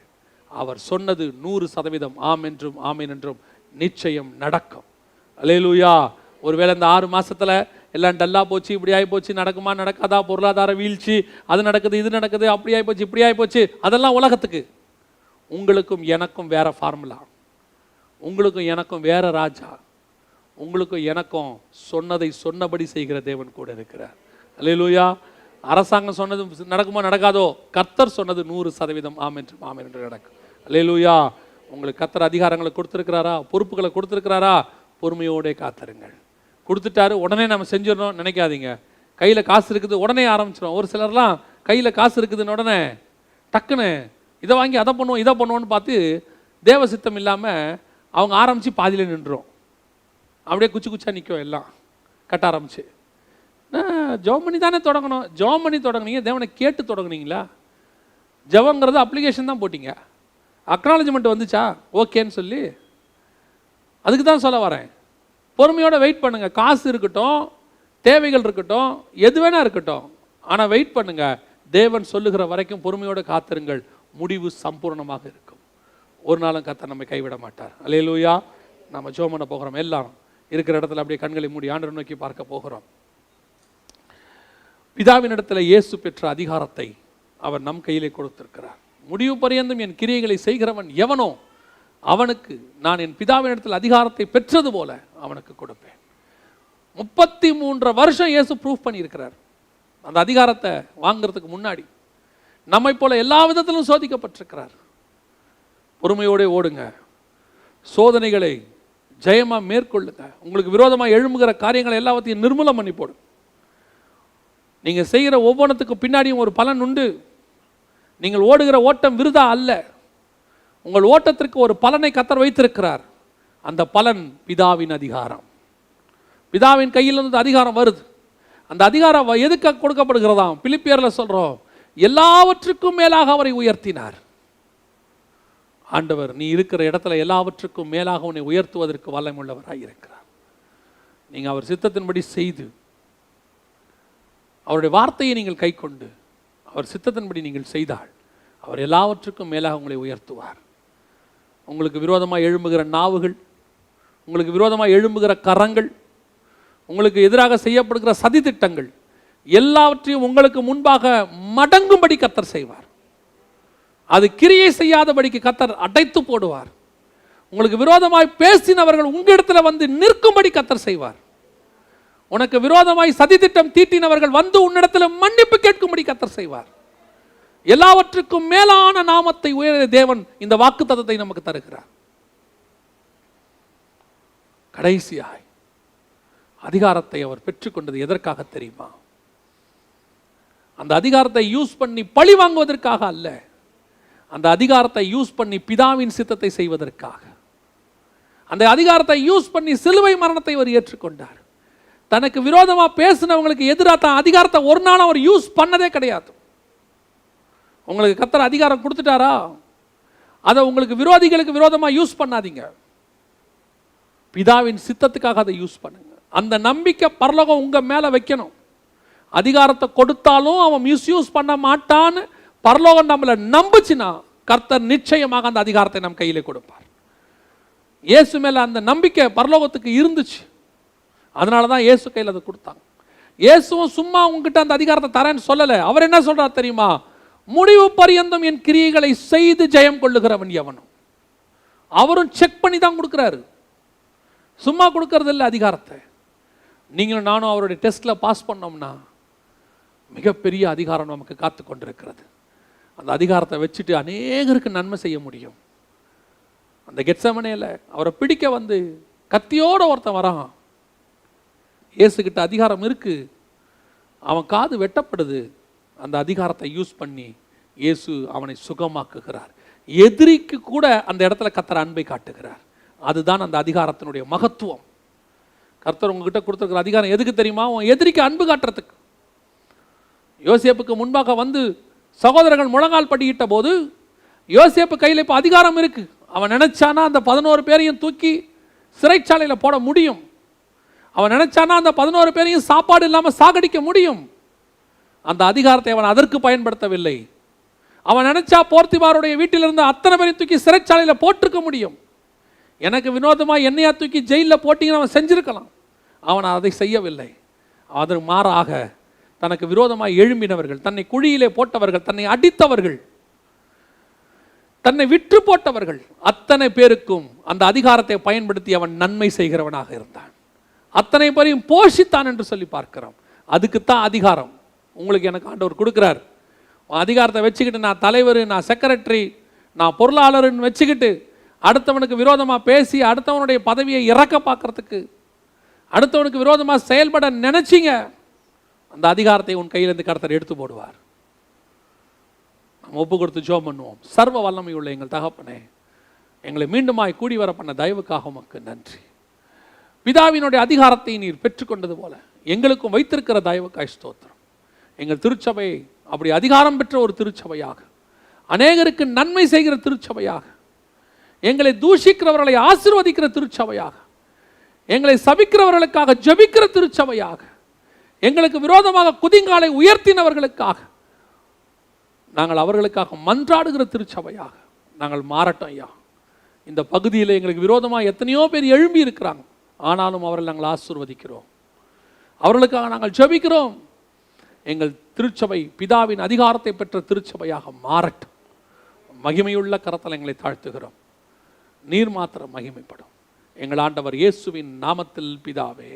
A: அவர் சொன்னது 100% ஆம் என்றும் ஆமேன் என்றும் நிச்சயம் நடக்கும். அல்லேலூயா. ஒருவேளை இந்த 6 மாசத்துல எல்லாம் டல்லா போச்சு, இப்படி ஆகி போச்சு, நடக்குமா நடக்காதா, பொருளாதார வீழ்ச்சி, அது நடக்குது இது நடக்குது, அப்படி ஆகி போச்சு இப்படி ஆகி போச்சு, அதெல்லாம் உலகத்துக்கு. உங்களுக்கும் எனக்கும் வேற ஃபார்முலா, உங்களுக்கும் எனக்கும் வேற ராஜா, உங்களுக்கும் எனக்கும் சொன்னதை சொன்னபடி செய்கிற தேவன் கூட இருக்கிறார். அல்லேலூயா. அரசாங்கம் சொன்னது நடக்குமா நடக்காதோ, கர்த்தர் சொன்னது 100% ஆம் என்றும் ஆமென் என்று நடக்கும். அல்லேலூயா. உங்களுக்கு கர்த்தர் அதிகாரங்களை கொடுத்துருக்கிறாரா, பொறுப்புகளை கொடுத்துருக்கிறாரா, பொறுமையோடே காத்திருங்கள். கொடுத்துட்டாரு உடனே நம்ம செஞ்சிடணும் நினைக்காதீங்க. கையில் காசு இருக்குது உடனே ஆரம்பிச்சிடும். ஒரு சிலர்லாம் கையில் காசு இருக்குதுன்னு உடனே டக்குன்னு இதை வாங்கி அதை பண்ணுவோம் இதை பண்ணுவோன்னு பார்த்து தேவ சித்தம் இல்லாமல் அவங்க ஆரம்பித்து பாதியில் நின்றுடும். அப்படியே குச்சி குச்சா நிற்கும், எல்லாம் கட்ட ஆரம்பிச்சு. ஜெபம் பண்ணி தானே தொடங்கணும். ஜெபம் பண்ணி தொடங்குனீங்க, தேவனை கேட்டு தொடங்குனீங்களா? ஜெபங்கிறது அப்ளிகேஷன் தான் போட்டிங்க, அக்னாலஜ்மெண்ட் வந்துச்சா ஓகேன்னு சொல்லி? அதுக்கு தான் சொல்ல வரேன். பொறுமையோட வெயிட் பண்ணுங்க. காசு இருக்கட்டும், தேவைகள் இருக்கட்டும், எது வேணா இருக்கட்டும், ஆனால் வெயிட் பண்ணுங்க. தேவன் சொல்லுகிற வரைக்கும் பொறுமையோட காத்திருங்கள். முடிவு சம்பூர்ணமாக இருக்கும். ஒரு நாளும் கர்த்தர் நம்மை கைவிட மாட்டார். அல்லேலூயா. நம்ம ஜெபம் பண்ண போகிறோம். எல்லாம் இருக்கிற இடத்துல அப்படியே கண்களை மூடி ஆண்டவரை நோக்கி பார்க்க போகிறோம். பிதாவினிடத்தில் இயேசு பெற்ற அதிகாரத்தை அவர் நம் கையிலே கொடுத்திருக்கிறார். முடிவு பரியந்தம் என் கிரியைகளை செய்கிறவன் எவனோ அவனுக்கு நான் என் பிதாவினிடத்தில் அதிகாரத்தை பெற்றது போல அவனுக்கு கொடுப்பேன். 33 வருஷம் இயேசு ப்ரூஃப் பண்ணியிருக்கிறார். அந்த அதிகாரத்தை வாங்கிறதுக்கு முன்னாடி நம்மை போல எல்லா விதத்திலும் சோதிக்கப்பட்டிருக்கிறார். பொறுமையோட ஓடுங்க, சோதனைகளை ஜெயமா மேற்கொள்ளுங்க. உங்களுக்கு விரோதமாக எழும்புகிற காரியங்களை எல்லாவற்றையும் நிர்மூலம் பண்ணி போடுங்க. நீங்க செய்கிற ஒவ்வொன்றுத்துக்கு பின்னாடியும் ஒரு பலன் உண்டு. நீங்கள் ஓடுகிற ஓட்டம் விருதா அல்ல. உங்கள் ஓட்டத்திற்கு ஒரு பலனை கர்த்தர் வைத்திருக்கிறார். அந்த பலன் பிதாவின் அதிகாரம். பிதாவின் கையிலிருந்து அதிகாரம் வருது. அந்த அதிகாரம் எதுக்கு கொடுக்கப்படுகிறதாம்? பிலிப்பியர்ல சொல்றோம், எல்லாவற்றுக்கும் மேலாக அவரை உயர்த்தினார். ஆண்டவர் நீ இருக்கிற இடத்துல எல்லாவற்றுக்கும் மேலாக உன்னை உயர்த்துவதற்கு வல்லமையுள்ளவராக இருக்கிறார். நீங்க அவர் சித்தத்தின்படி செய்து அவருடைய வார்த்தையை நீங்கள் கை கொண்டு அவர் சித்தத்தின்படி நீங்கள் செய்தால் அவர் எல்லாவற்றுக்கும் மேலாக உங்களை உயர்த்துவார். உங்களுக்கு விரோதமாக எழும்புகிற நாவுகள், உங்களுக்கு விரோதமாக எழும்புகிற கரங்கள், உங்களுக்கு எதிராக செய்யப்படுகிற சதி திட்டங்கள் எல்லாவற்றையும் உங்களுக்கு முன்பாக மடங்கும்படி கர்த்தர் செய்வார். அது கிரியை செய்யாதபடிக்கு கர்த்தர் அடைத்து போடுவார். உங்களுக்கு விரோதமாய் பேசினவர்கள் உங்களிடத்தில் வந்து நிற்கும்படி கர்த்தர் செய்வார். உனக்கு விரோதமாய் சதி திட்டம் தீட்டினவர்கள் வந்து உன்னிடத்தில் மன்னிப்பு கேட்கும்படி கர்த்தர் செய்வார். எல்லாவற்றுக்கும் மேலான நாமத்தை உயர தேவன் இந்த வாக்குத்தத்தத்தை நமக்கு தருகிறார். கடைசியாய் அதிகாரத்தை அவர் பெற்றுக்கொண்டது எதற்காக தெரியுமா? அந்த அதிகாரத்தை யூஸ் பண்ணி பழி வாங்குவதற்காக அல்ல, அந்த அதிகாரத்தை யூஸ் பண்ணி பிதாவின் சித்தத்தை செய்வதற்காக. அந்த அதிகாரத்தை யூஸ் பண்ணி சிலுவை மரணத்தை அவர் ஏற்றுக்கொண்டார். தனக்கு விரோதமாக பேசினவங்களுக்கு எதிராக தான் அதிகாரத்தை ஒரு நாள் அவர் யூஸ் பண்ணதே கிடையாது. உங்களுக்கு கர்த்தர் அதிகாரம் கொடுத்துட்டாரா, அதை உங்களுக்கு விரோதிகளுக்கு விரோதமாக யூஸ் பண்ணாதீங்க. பிதாவின் சித்தத்துக்காக அதை யூஸ் பண்ணுங்க. அந்த நம்பிக்கை பரலோகம் உங்க மேல வைக்கணும். அதிகாரத்தை கொடுத்தாலும் அவன் மிஸ்யூஸ் பண்ண மாட்டான்னு பரலோகம் நம்மளை நம்புச்சுன்னா கர்த்தர் நிச்சயமாக அந்த அதிகாரத்தை நம் கையிலே கொடுப்பார். இயேசு மேல அந்த நம்பிக்கை பரலோகத்துக்கு இருந்துச்சு. அதனால தான் இயேசு கையில் அதை கொடுத்தாங்க. இயேசுவும் சும்மா உங்ககிட்ட அந்த அதிகாரத்தை தரேன்னு சொல்லலை. அவர் என்ன சொல்றார் தெரியுமா? முடிவு பரியந்தம் என் கிரியைகளை செய்து ஜெயம் கொள்ளுகிறவன் எவனும். அவரும் செக் பண்ணி தான் கொடுக்கிறாரு, சும்மா கொடுக்கறது இல்லை அதிகாரத்தை. நீங்களும் நானும் அவருடைய டெஸ்ட்ல பாஸ் பண்ணோம்னா மிகப்பெரிய அதிகாரம் நமக்கு காத்து கொண்டிருக்கிறது. அந்த அதிகாரத்தை வச்சுட்டு அநேகருக்கு நன்மை செய்ய முடியும். அந்த கெத்செமனேல அவரை பிடிக்க வந்து கத்தியோட ஒருத்தன் வரான். இயேசுகிட்ட அதிகாரம் இருக்கு, அவன் காது வெட்டப்படுது. அந்த அதிகாரத்தை யூஸ் பண்ணி இயேசு அவனை சுகமாக்குகிறார். எதிரிக்கு கூட அந்த இடத்துல கர்த்தர் அன்பை காட்டுகிறார். அதுதான் அந்த அதிகாரத்தினுடைய மகத்துவம். கர்த்தர் உங்ககிட்ட கொடுத்துருக்கிற அதிகாரம் எதுக்கு தெரியுமா? உன் எதிரிக்கு அன்பு காட்டுறதுக்கு. யோசேப்புக்கு முன்பாக வந்து சகோதரர்கள் முழங்கால் படியிட்ட போது யோசேப்பு கையில் இப்போ அதிகாரம் இருக்கு. அவன் நினைச்சானா அந்த 11 பேரையும் தூக்கி சிறைச்சாலையில் போட முடியும். அவன் நினைச்சானா அந்த 11 பேரையும் சாப்பாடு இல்லாமல் சாகடிக்க முடியும். அந்த அதிகாரத்தை அவன் அதற்கு பயன்படுத்தவில்லை. அவன் நினைச்சா போர்த்திபாருடைய வீட்டில் இருந்த அத்தனை பேரையும் தூக்கி சிறைச்சாலையில் போட்டிருக்க முடியும். எனக்கு வினோதமாக என்னையா தூக்கி ஜெயிலில் போட்டிங்கன்னு அவன் செஞ்சிருக்கலாம். அவன் அதை செய்யவில்லை. அதற்கு மாறாக தனக்கு விரோதமாக எழும்பினவர்கள், தன்னை குழியிலே போட்டவர்கள், தன்னை அடித்தவர்கள், தன்னை விற்று போட்டவர்கள் அத்தனை பேருக்கும் அந்த அதிகாரத்தை பயன்படுத்தி அவன் நன்மை செய்கிறவனாக இருந்தான். அத்தனை பேரையும் போஷித்தான் என்று சொல்லி பார்க்கிறோம். அதுக்குத்தான் அதிகாரம் உங்களுக்கு எனக்கு ஆண்டவர் கொடுக்கிறார். அதிகாரத்தை வச்சுக்கிட்டு நான் தலைவர், நான் செக்ரட்டரி, நான் பொருளாளர்னு வச்சுக்கிட்டு அடுத்தவனுக்கு விரோதமாக பேசி அடுத்தவனுடைய பதவியை இறக்க பார்க்கறதுக்கு, அடுத்தவனுக்கு விரோதமாக செயல்பட நினைச்சிங்க, அந்த அதிகாரத்தை உன் கையிலிருந்து கர்த்தர் எடுத்து போடுவார். நம்ம ஒப்பு கொடுத்து ஜெபம் பண்ணுவோம். சர்வ வல்லமை உள்ள எங்கள் தகப்பனே, எங்களை மீண்டுமாய் கூடி வர பண்ண தயவுக்காக உமக்கு நன்றி. பிதாவினுடைய அதிகாரத்தை நீர் பெற்றுக்கொண்டது போல எங்களுக்கும் வைத்திருக்கிற தயவுக்காய் ஸ்தோத்திரம். எங்கள் திருச்சபை அப்படி அதிகாரம் பெற்ற ஒரு திருச்சபையாக, அநேகருக்கு நன்மை செய்கிற திருச்சபையாக, எங்களை தூஷிக்கிறவர்களை ஆசீர்வதிக்கிற திருச்சபையாக, எங்களை சபிக்கிறவர்களுக்காக ஜெபிக்கிற திருச்சபையாக, எங்களுக்கு விரோதமாக குதிங்காலை உயர்த்தினவர்களுக்காக நாங்கள் அவர்களுக்காக மன்றாடுகிற திருச்சபையாக நாங்கள் மாறட்டும் ஐயா. இந்த பகுதியில் எங்களுக்கு விரோதமாக எத்தனையோ பேர் எழும்பி இருக்கிறாங்க, ஆனாலும் அவர்கள் நாங்கள் ஆசீர்வதிக்கிறோம், அவர்களுக்காக நாங்கள் ஜெபிக்கிறோம். எங்கள் திருச்சபை பிதாவின் அதிகாரத்தை பெற்ற திருச்சபையாக மாறட்டும். மகிமையுள்ள கரத்தில் எங்களை தாழ்த்துகிறோம். நீர் மாத்திரம் மகிமைப்படும். எங்கள் ஆண்டவர் இயேசுவின் நாமத்தில் பிதாவே.